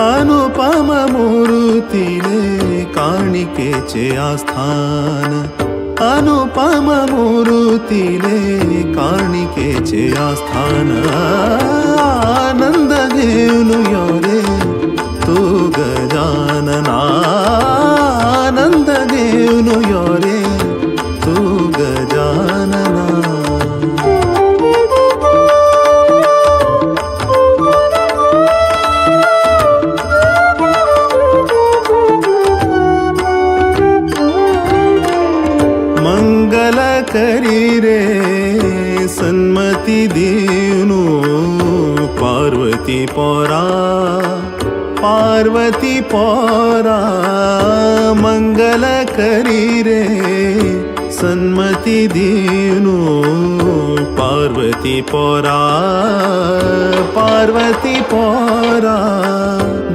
अनुपम मूर्तीले काणिकेचे आस्थान अनुपम मूर्तीले काणिकेचे आस्थान आनंद घेऊन यो रे तू गजानना आनंद घेऊन यो रे तू गजानना मंगल करी रे सन्मति दीनु पार्वती पोरा पार्वती पोरा मंगल करी रे सन्मति दीनु पार्वती पोरा पार्वती पोरा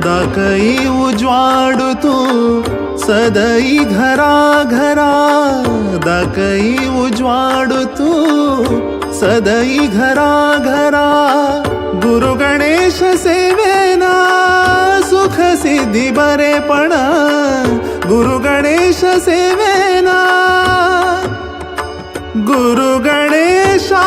दाकई उज्वाडू तू सदई घरा घरा दाकई उज्वाडू तू सदई घरा घरा गुरु गणेश सेवेना सुख सिद्धी बरेपण गुरु गणेश सेवेना गुरु गणेशा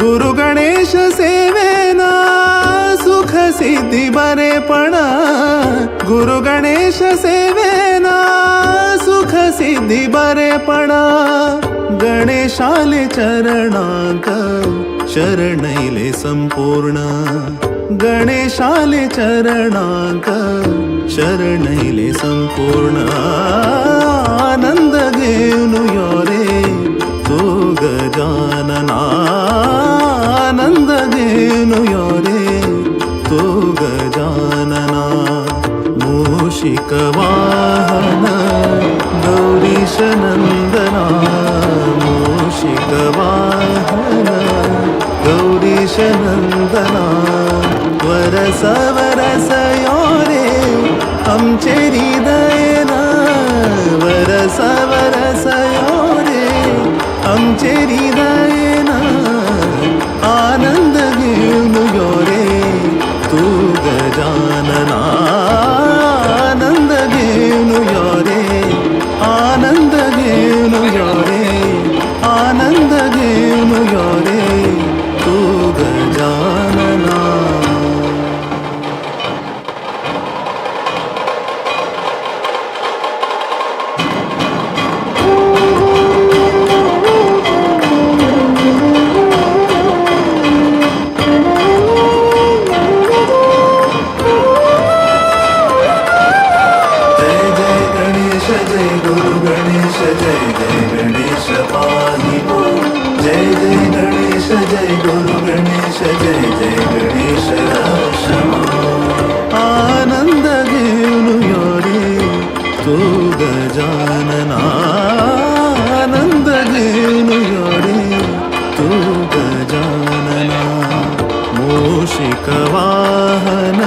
गुरु गणेश सेवेना सुख सिद्धी बरेपण गुरु गणेश सेवेना सुख सिद्धी बरेपण गणेशाले चरणांक शरणैले संपूर्ण गणेशाले चरणांक शरणैले संपूर्ण आनंद घेऊन यो रे तू गजानना आनंद घेऊन यो रे तू गजानना मूषिक वाहन गौरीश नंदना मूषिक वाहन गौरीश नंदना वरस वरस यो रे आमचे हृदयना वरस वरस यो रे आमचे हृदयना आनंद घेऊन यो रे तू गजानना आनंद घेऊन यो रे आनंद घेऊन यो रे आनंद घेऊन यो रे जय गुरु गणेश जय जय गणेश पाहि मां जय जय गणेश जय गुरु गणेश जय जय गणेश रक्ष मां आनंद घेऊन यो रे तू गजानना आनंद घेऊन यो रे तू गजानना मूषिक वाहन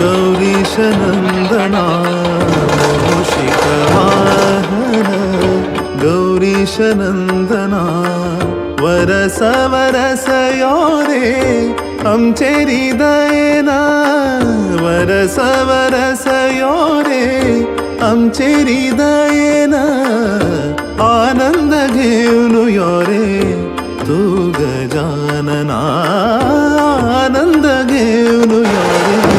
गौरीश नंदना मूषिक वाहन गौरीश नंदना वरस वरस यो रे आमचे हृदयना वरस वरस यो रे आमचे हृदयना आनंद घेऊन यो रे तू गजानना आनंद घेऊन यो रे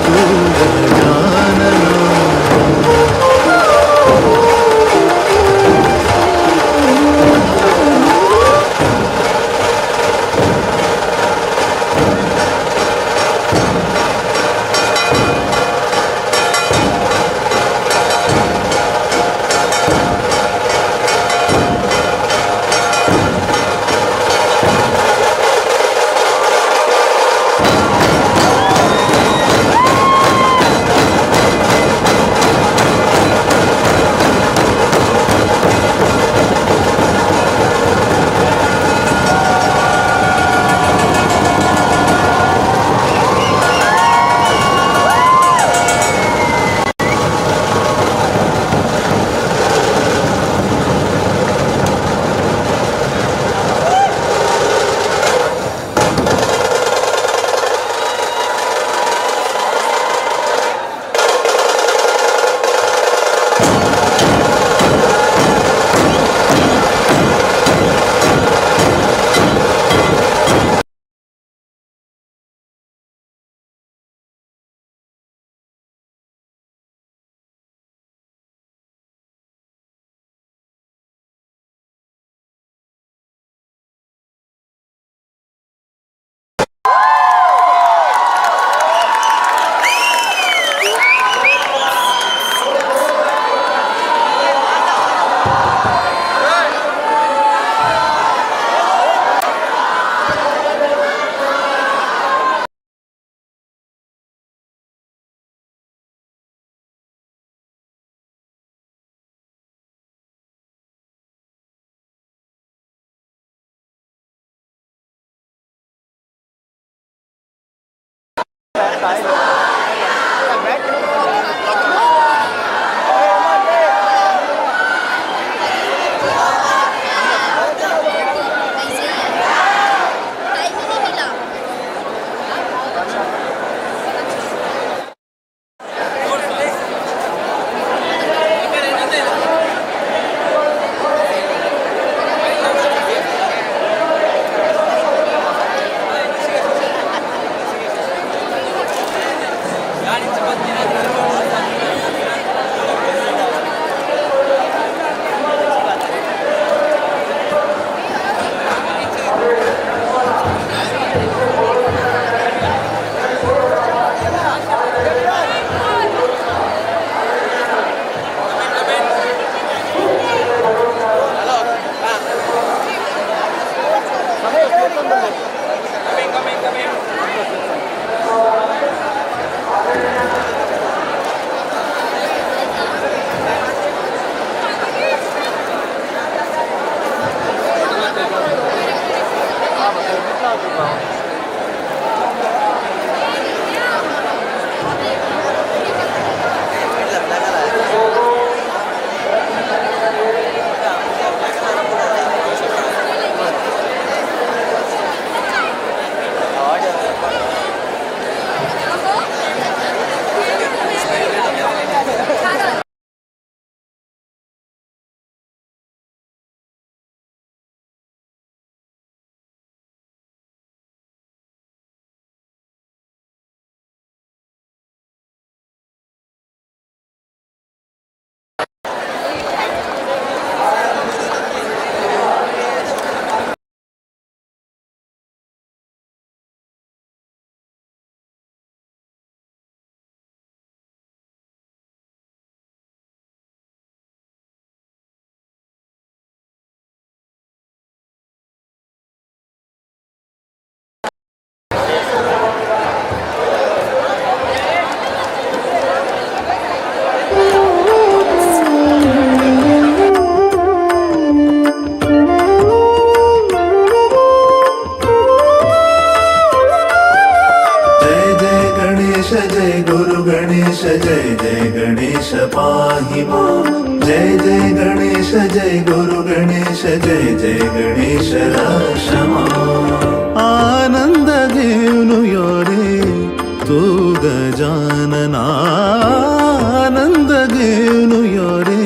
तू गजानना पाहि भो जय जय गणेश जय गुरु गणेश जय जय गणेश रक्षमा आनंद घेऊन यो रे तू गजानना आनंद घेऊन यो रे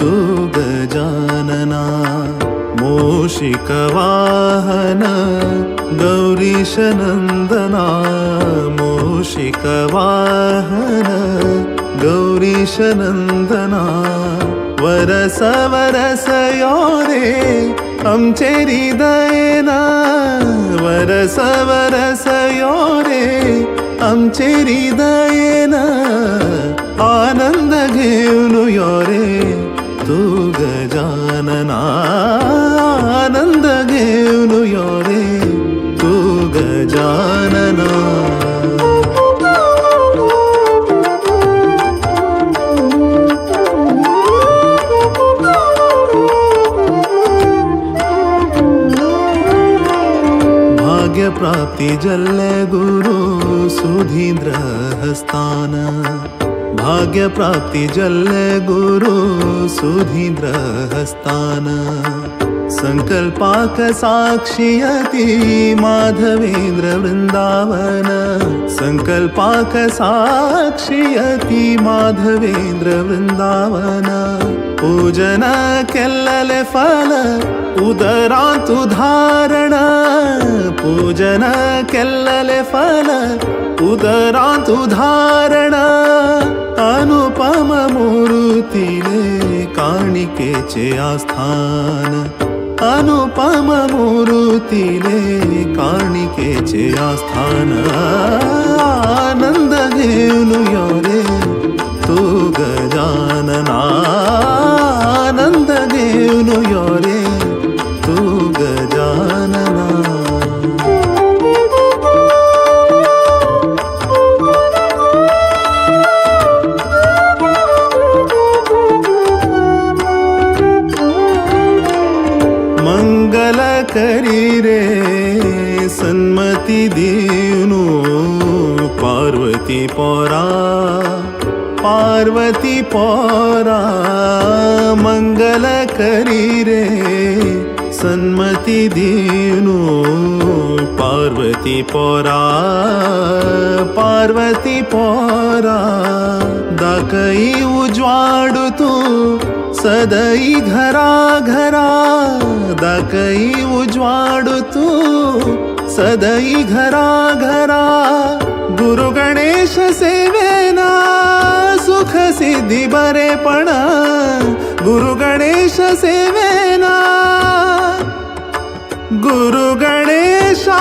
तू गजानना मूषिक वाहन गौरीश नंदना मूषिक वाहन गौरीश नंदना वरस वरस यो रे आमचे हृदयना वरस वरस यो रे आमचे हृदयना आनंद घेऊन यो रे तू गजानना आनंद घेऊन यो रे तू गजानना भाग्य प्राप्ति जल्ले गुरु सुधींद्र हस्तान भाग्य प्राप्ति जल्ले गुरु सुधींद्र हस्तान संकल्पाक साक्षियति माधवेंद्र वृंदावन संकल्पाक साक्षियति माधवेंद्र वृंदावन पूजन केल्लले फल उदरांतु धारण पूजन केल्लले फल उदरांतु धारण अनुपम मूर्तीले काणिकेचे आस्थान अनुपम मूर्तीले काणिकेचे आस्थान आनंद घेऊन यो रे तू गजानना आनंद घेऊन यो रे तू गजानना मंगल करी रे सन्मति दीनु पार्वती पोरा पार्वती पोरा मंगल करी रे सन्मति दीनु पार्वती पोरा पार्वती पोरा दाकई उज्वाडू तू सदई घरा घरा दाकई उज्वाडू तू सदई घरा घरा गुरु गणेश सेवेना सुख सिद्धी बरेपणा गुरु गणेश सेवेना गुरु गणेशा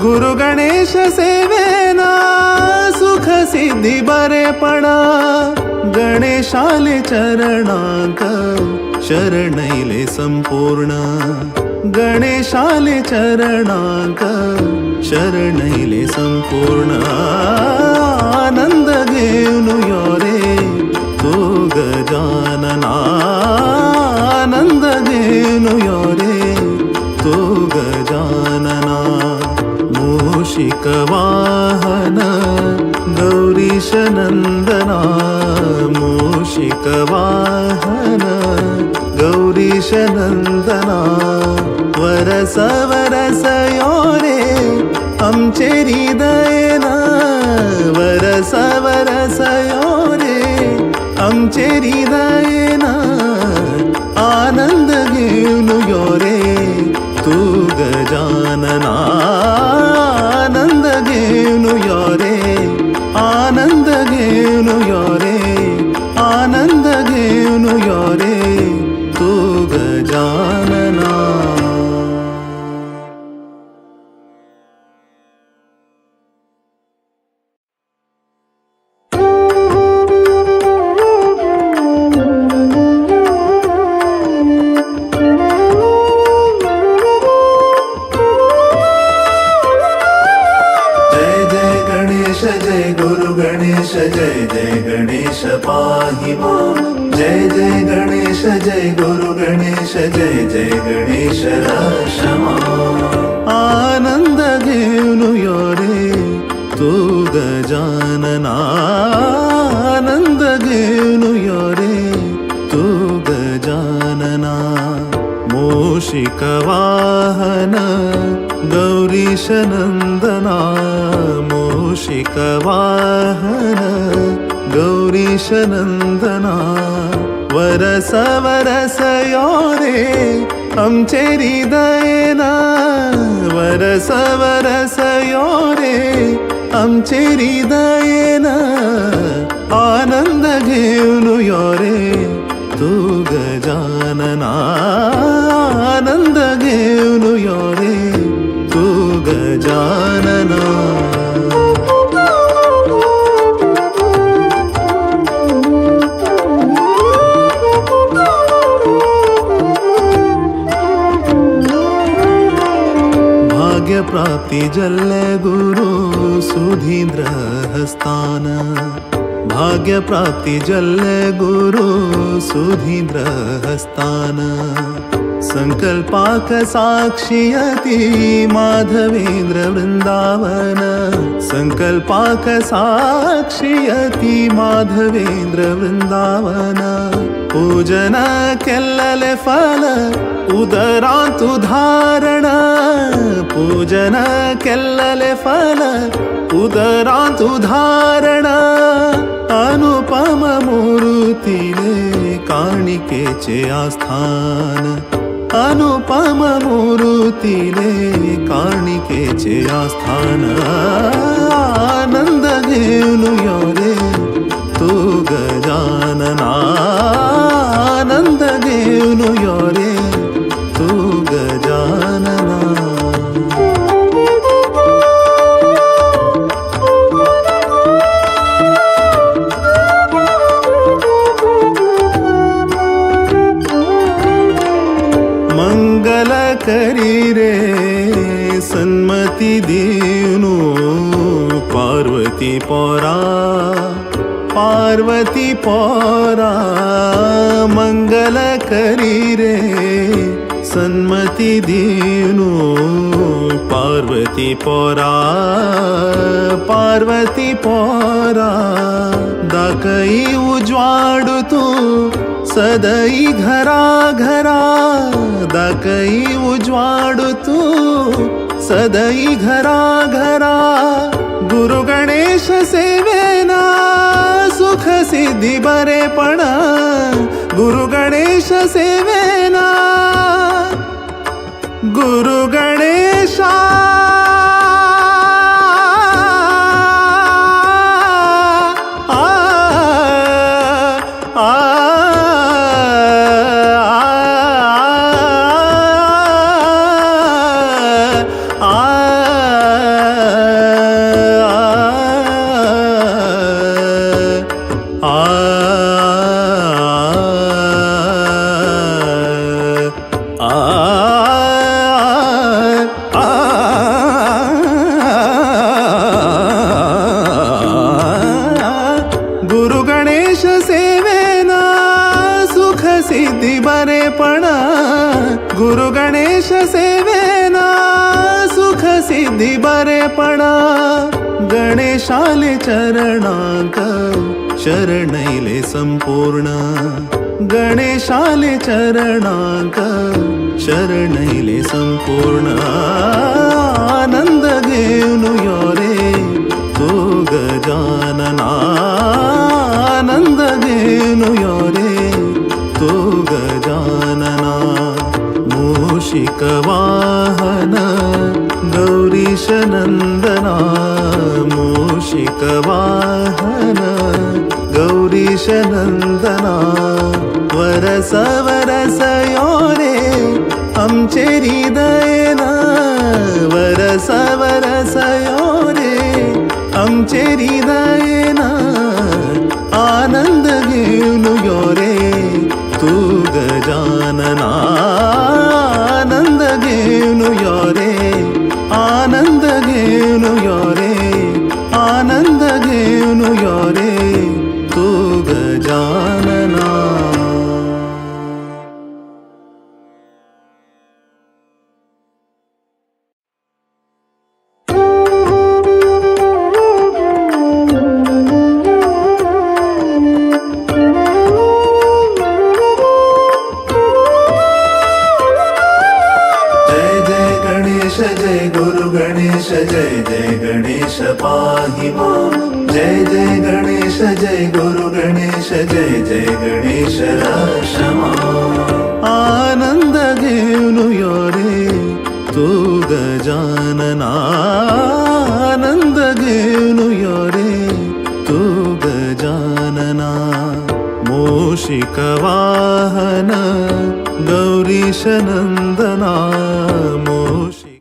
गुरु गणेश सेवेना सुख सिद्धी बरेपणा गणेशाले चरणांक शरणैले संपूर्ण गणेशाले चरणांक शरणैले संपूर्ण आनंद घेऊन यो रे तू गजानना आनंद घेऊन यो रे तू गजानना मूषिक वाहन गौरीश नंदना मूषिक वाहन गौरीश नंदना वरस वरस यो रे आमचे हृदयना वरस वरस यो रे आमचे हृदयना आनंद घेऊन यो रे तू गजानना आनंद घेऊन यो रे आनंद घेऊन यो रे आनंद घेऊन यो रे तू गजानना जय जय गणेश पाहि मां जय जय गणेश जय गुरु गणेश जय जय गणेश रक्षमा आनंद घेऊन यो रे तू गजानना आनंद घेऊन यो रे तू गजानना मूषिक वाहन गौरीश नंदना मूषिक वाहन गौरीश नंदना वरस वरस यो रे आमचे हृदयना वरस वरस यो रे आमचे हृदयना आनंद घेऊन यो रे तू गजानना आनंद घेऊन यो रे तू गजानना भाग्य प्राप्ति जल्ले गुरु सुधींद्र हस्तान भाग्य प्राप्ति जल्ले गुरु सुधींद्र हस्तान संकल्पाक साक्षियति माधवेंद्र वृंदावन संकल्पाक साक्षियति माधवेंद्र वृंदावन पूजन केल्लले फल उदरांत धारण पूजन केल्लले फल उदरांत धारण अनुपम मूर्तीले काणिकेचे आस्थान अनुपम मूर्तीले काणिकेचे आस्थान आनंद घेऊन यो रे तू गजानना आनंद घेऊन यो रे तू गजानना मंगल करी रे सन्मति दीनु पार्वती पोरा पार्वती पोरा मंगल करी रे सन्मति दीनु पार्वती पोरा पार्वती पोरा दाकई उज्वाडू तू सदई घरा घरा दाकई उज्वाडू तू सदई घरा घरा गुरु गणेश सेवेना सुख सिद्धी बरेपण गुरु गणेश सेवेना गुरु गणेशा गुरु गणेश सेवेना सुख सिद्धी बरेपण गुरु गणेश सेवेना सुख सिद्धी बरेपण गणेशाले चरणांक शरणैले संपूर्ण गणेशाले चरणांक शरणैले संपूर्ण आनंद घेऊन यो रे तू गजानना आनंद घेऊन यो रे तू गजानना मूषिक वाहन गौरीश नंदना मूषिक वाहन गौरीश नंदना वरस वरस यो रे आमचे हृदयना वरस वरस यो रे आमचे हृदयना आनंद घेऊन यो रे तू गजानना आनंद घेऊन यो रे आनंद घेऊन यो रे आनंद घेऊन यो रे जय गुरु गणेश जय जय गणेश पाहि मां जय जय गणेश जय गुरु गणेश जय जय गणेश रक्ष मां आनंद घेऊन यो रे तू गजानना आनंद घेऊन यो रे तू गजानना मूषिक वाहन गौरीश नंदना मूषिक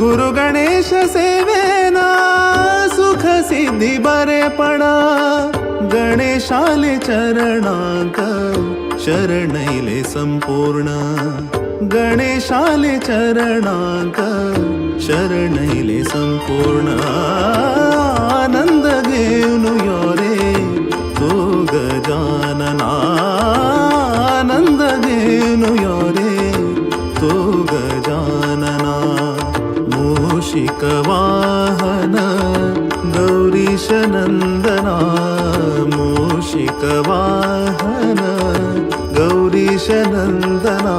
गुरु गणेश सेवेना सुख सिद्धी बरेपणा गणेशाले चरणांक शरणैले संपूर्ण गणेशाले चरणांक शरणैले संपूर्ण आनंद घेऊन यो रे तो गजानना आनंद घेऊन यो रे तो गजानना मूषिक वाहन गौरीश नंदना मूषिक वाहन गौरीश नंदना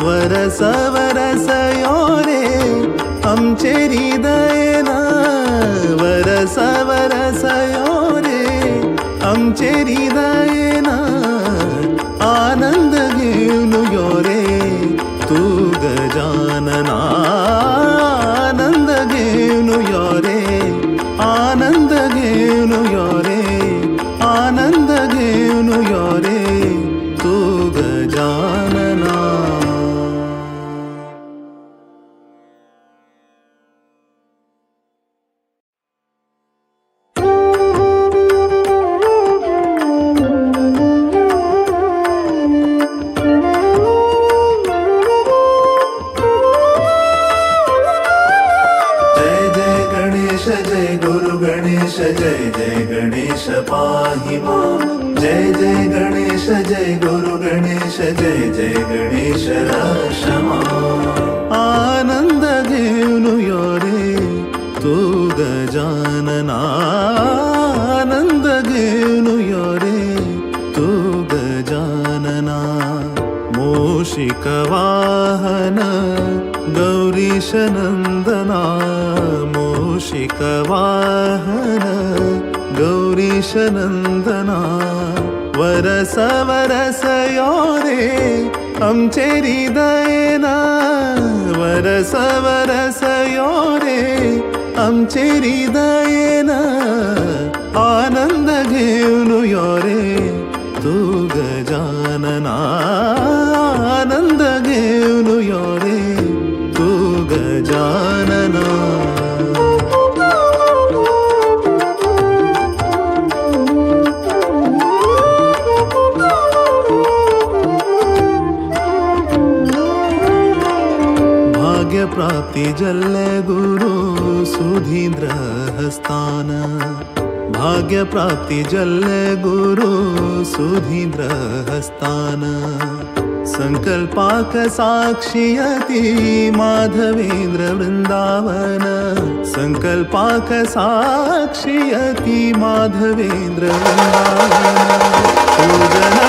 वरस वरस यो रे आमचे हृदयना वरस वरस यो रे आमचे हृदयना आनंद घेऊन यो रे तू गजानना आनंद घेऊन यो रे आनंद घेऊन यो रे आनंद जय गणेश पाहि मां जय जय गणेश जय गुरु गणेश जय जय गणेश रक्षमा आनंद घेऊन यो रे तू गजानना आनंद घेऊन यो रे तू गजानना मूषिक वाहन गौरीश नंदना मूषिक वाहन गौरीश नंदना वरस वरस यो रे आमचे हृदयना वरस वरस यो रे आमचे हृदयना आनंद घेऊन यो रे तू गजानना आनंद घेऊन यो रे तू गजानना भाग्य प्राप्ति जल्ले गुरु सुधींद्र हस्तान भाग्य प्राप्ति जल्ले गुरु सुधींद्र हस्तान संकल्पाक साक्षियति माधवेंद्र वृंदावन संकल्पाक साक्षियति माधवेंद्र वृंदावन पूजना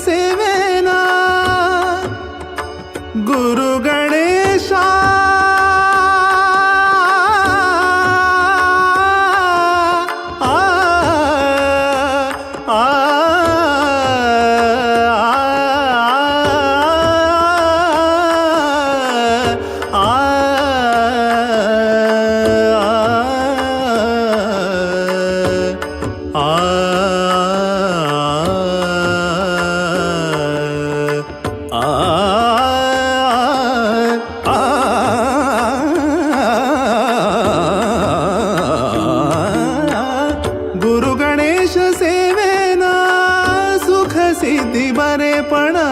सेवेना गुरु गणेशा गुरु गणेश सेवेना सुख सिद्धी बरेपणा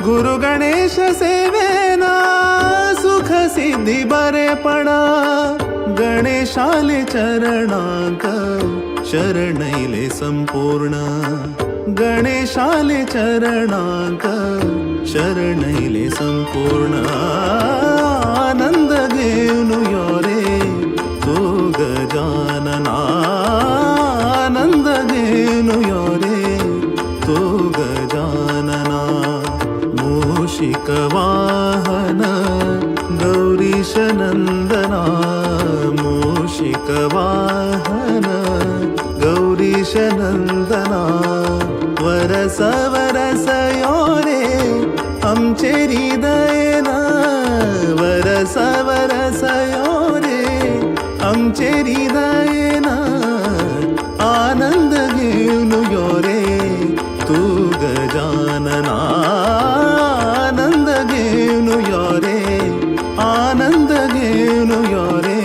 गुरु गणेश सेवेना सुख सिद्धी बरेपणा गणेशाले चरणांक शरणैले संपूर्ण गणेशाले चरणांक शरणैले संपूर्ण आनंद घेऊन यो रे तू गजानना आनंद घेऊन यो रे तू गजानना मूषिक वाहन गौरीश नंदना मूषिक वाहन गौरीश नंदना वरस वरस यो रे आमचे हृदयना वरस वरस यो रे आमचे हृदयना आनंद घेऊन यो रे तू गजानना आनंद घेऊन यो रे आनंद घेऊन यो रे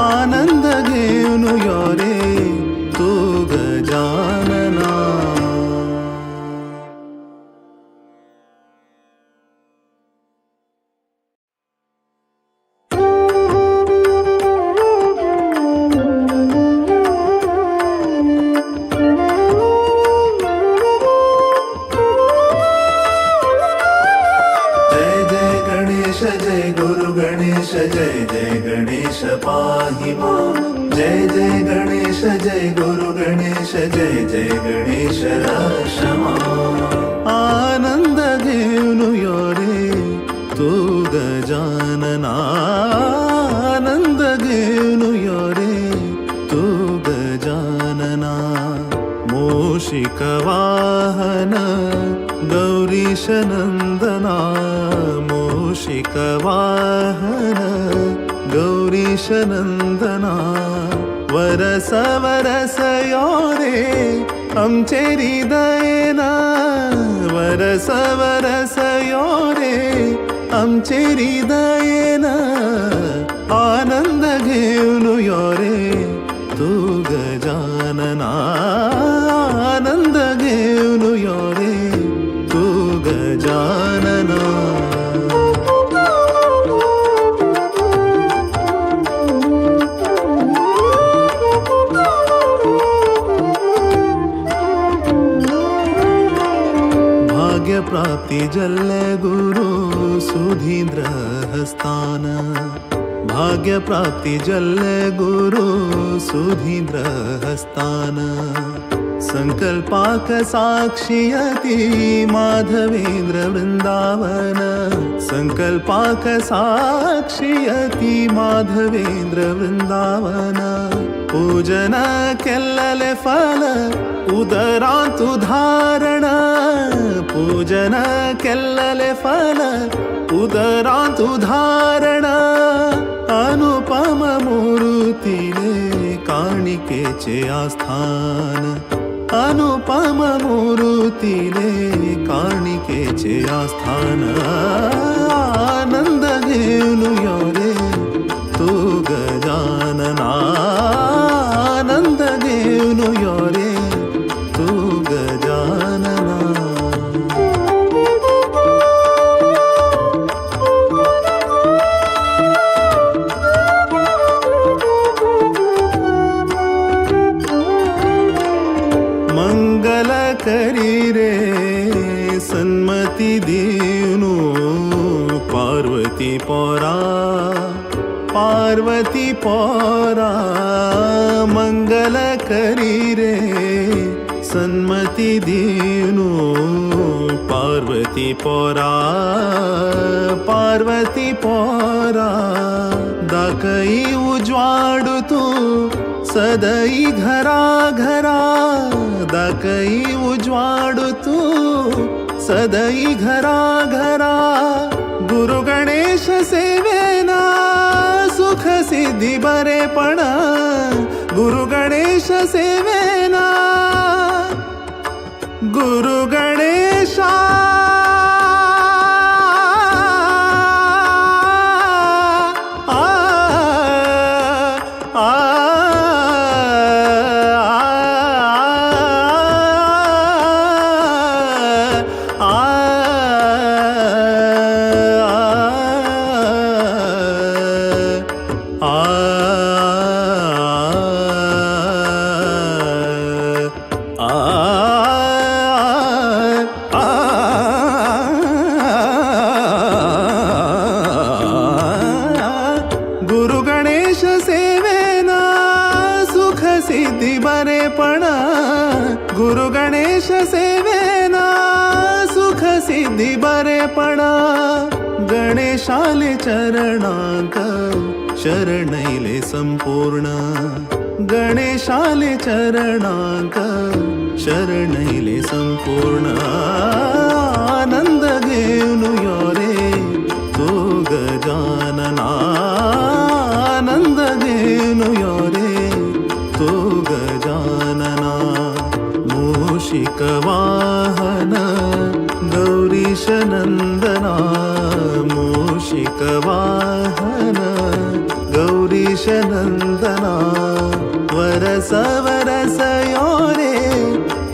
आनंद घेऊन यो रे तू गजानना जय गुरु गणेश जय जय गणेश पाहि मां जय जय गणेश जय गुरु गणेश जय जय गणेश रक्षमा आनंद घेऊन यो रे तू गजानना आनंद घेऊन यो रे तू गजानना मूषिक वाहन गौरीश नंदना मूषिक वाहन गौरीश नंदना वरस वरस यो रे आमचे हृदयना वरस वरस यो रे आमचे हृदयना आनंद घेऊन यो रे तू गजानना आनंद घेऊन यो रे तू गजानना प्राप्ति जल्ले गुरु सुधींद्र हस्तान भाग्य प्राप्ति जल्ले गुरु सुधींद्र हस्तान संकल्पाक साक्षियति माधवेंद्र वृंदावन संकल्पाक साक्षियति माधवेंद्र वृंदावन पूजन केल्लले फल उदरांत उदाहरण पूजन केल्लले फल उदरांत उदाहरण अनुपम मूर्तीले काणिकेचे आस्थान अनुपम मूर्तीले काणिकेचे आस्थान आनंद घेऊन यो रे तू गजानना आनंद घेऊन यो रे तू गजानना मंगल करी रे सन्मति दीनु पार्वती पोरा पार्वती पोरा मंगल करी रे सन्मती दिनु पार्वती पोरा दाकई उज्वाडू तू सदई घरा घरा दाकई उज्वाडू तू सदई घरा घरा गुरु गणेश सेवेना सुख सिद्धी बरेपण गुरु गणेश सेवेना गुरु गणेशा गुरु गणेश सेवेना सुख सिद्धी बरेपणा गणेशाले चरणांक शरणैले संपूर्ण गणेशाले चरणांक शरणैले संपूर्ण आनंद घेऊन यो रे तो गजानना आनंद घेऊन यो रे तो गजानना मूषिक वाहन गौरीश नंदना मूषिक वाहन गौरीश नंदना वरस वरस यो रे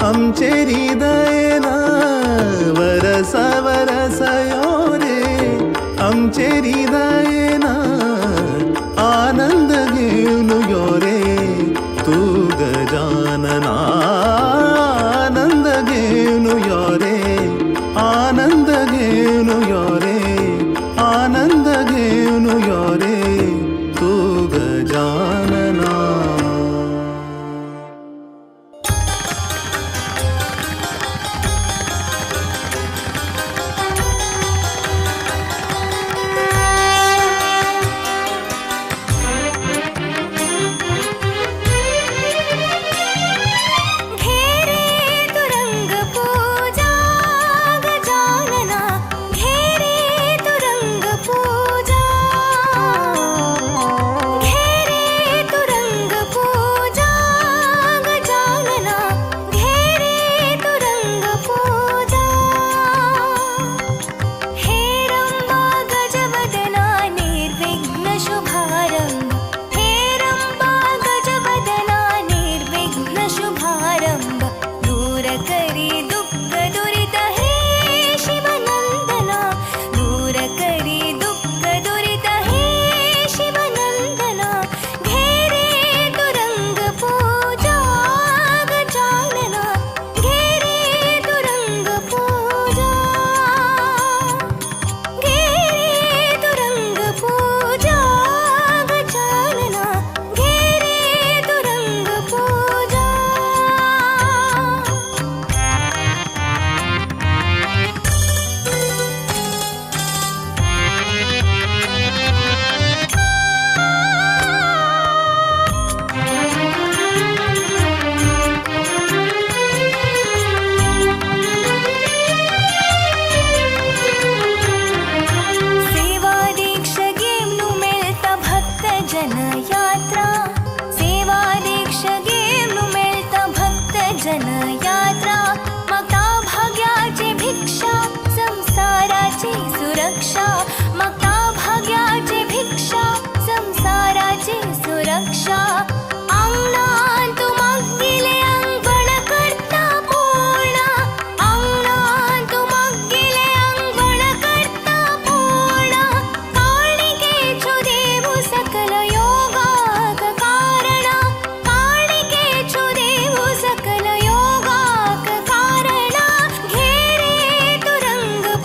आमचे हृदयना वरस वरस यो रे आमचे हृदयना आनंद घेऊन यो रे तू गजानना आनंद घेऊन यो रे आनंद घेऊन यो रे आनंद घेऊन यो रे तू गजानना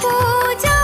पूजा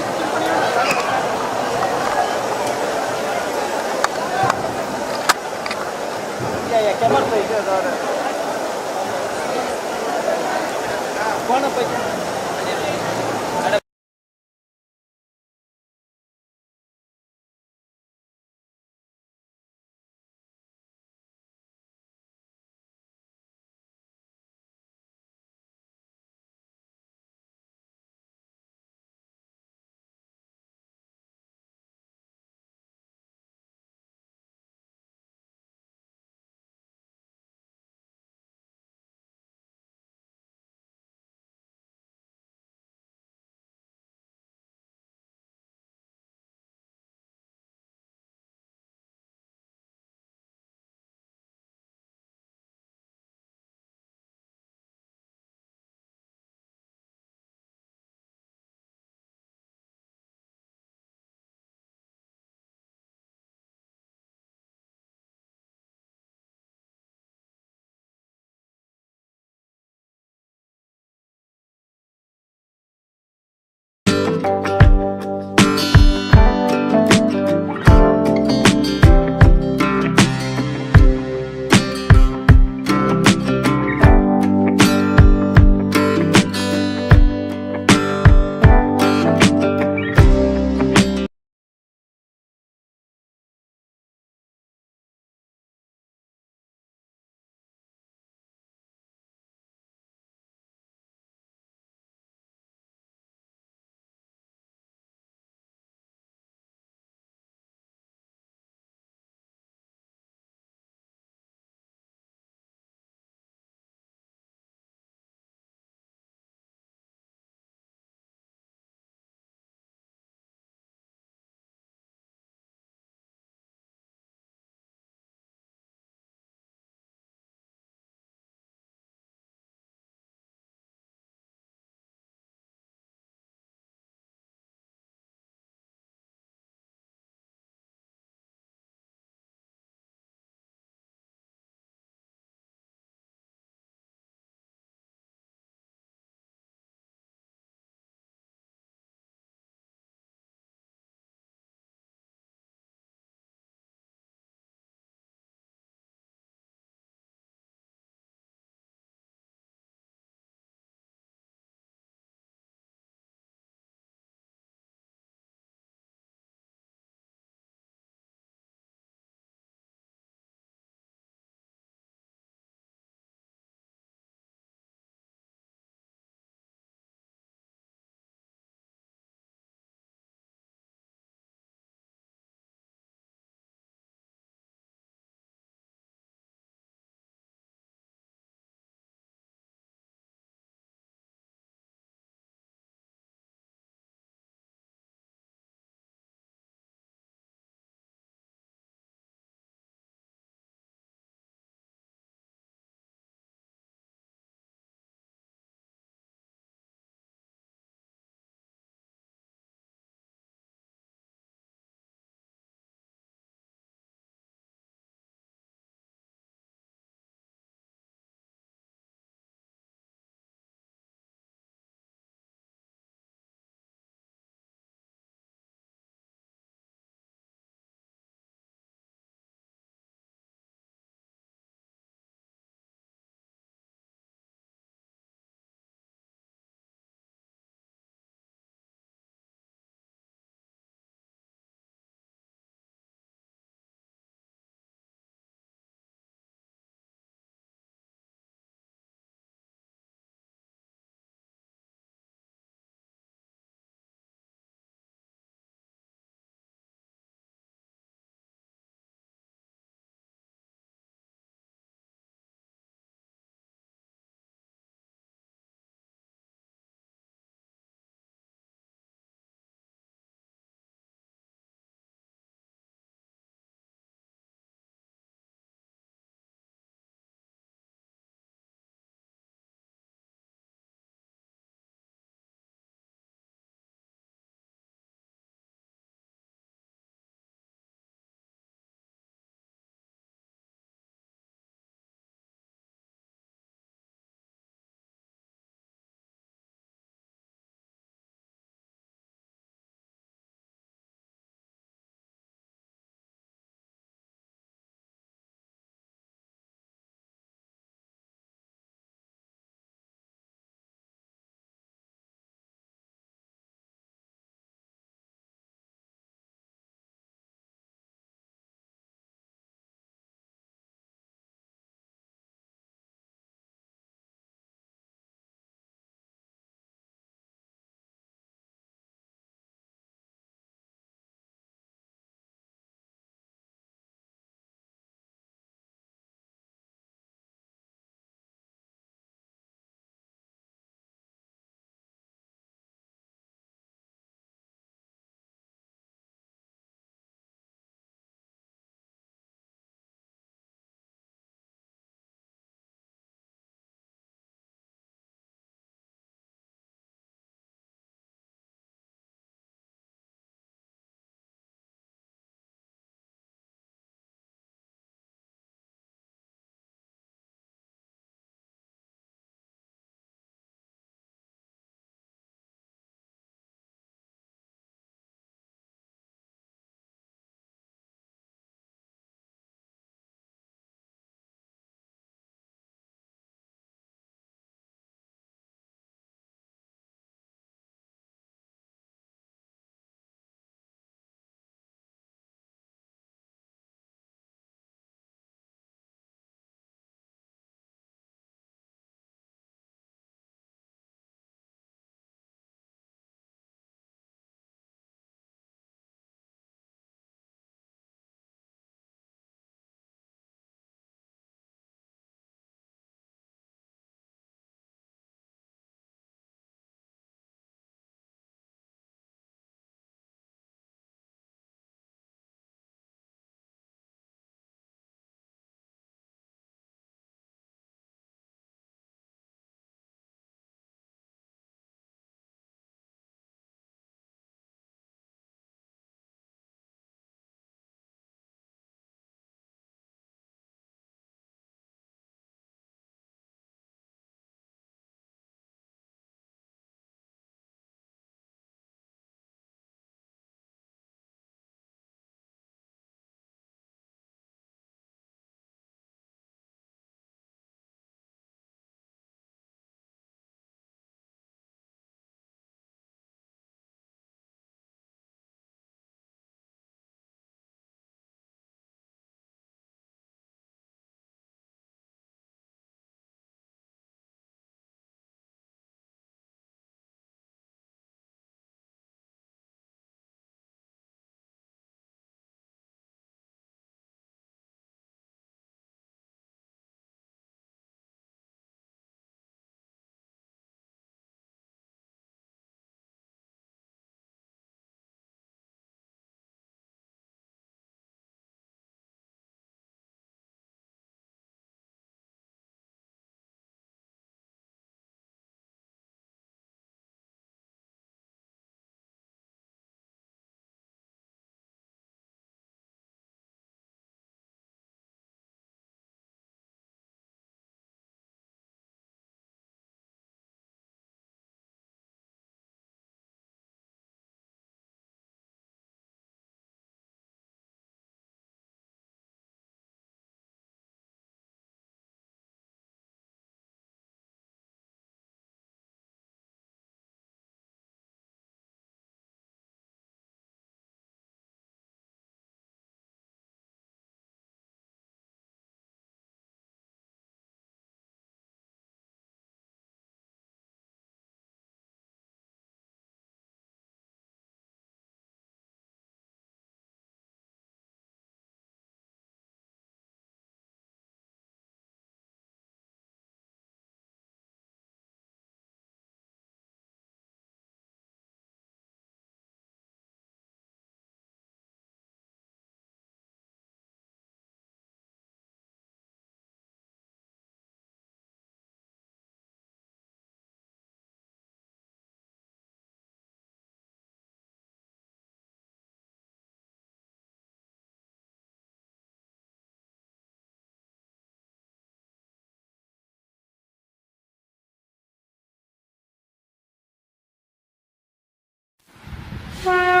Thank you.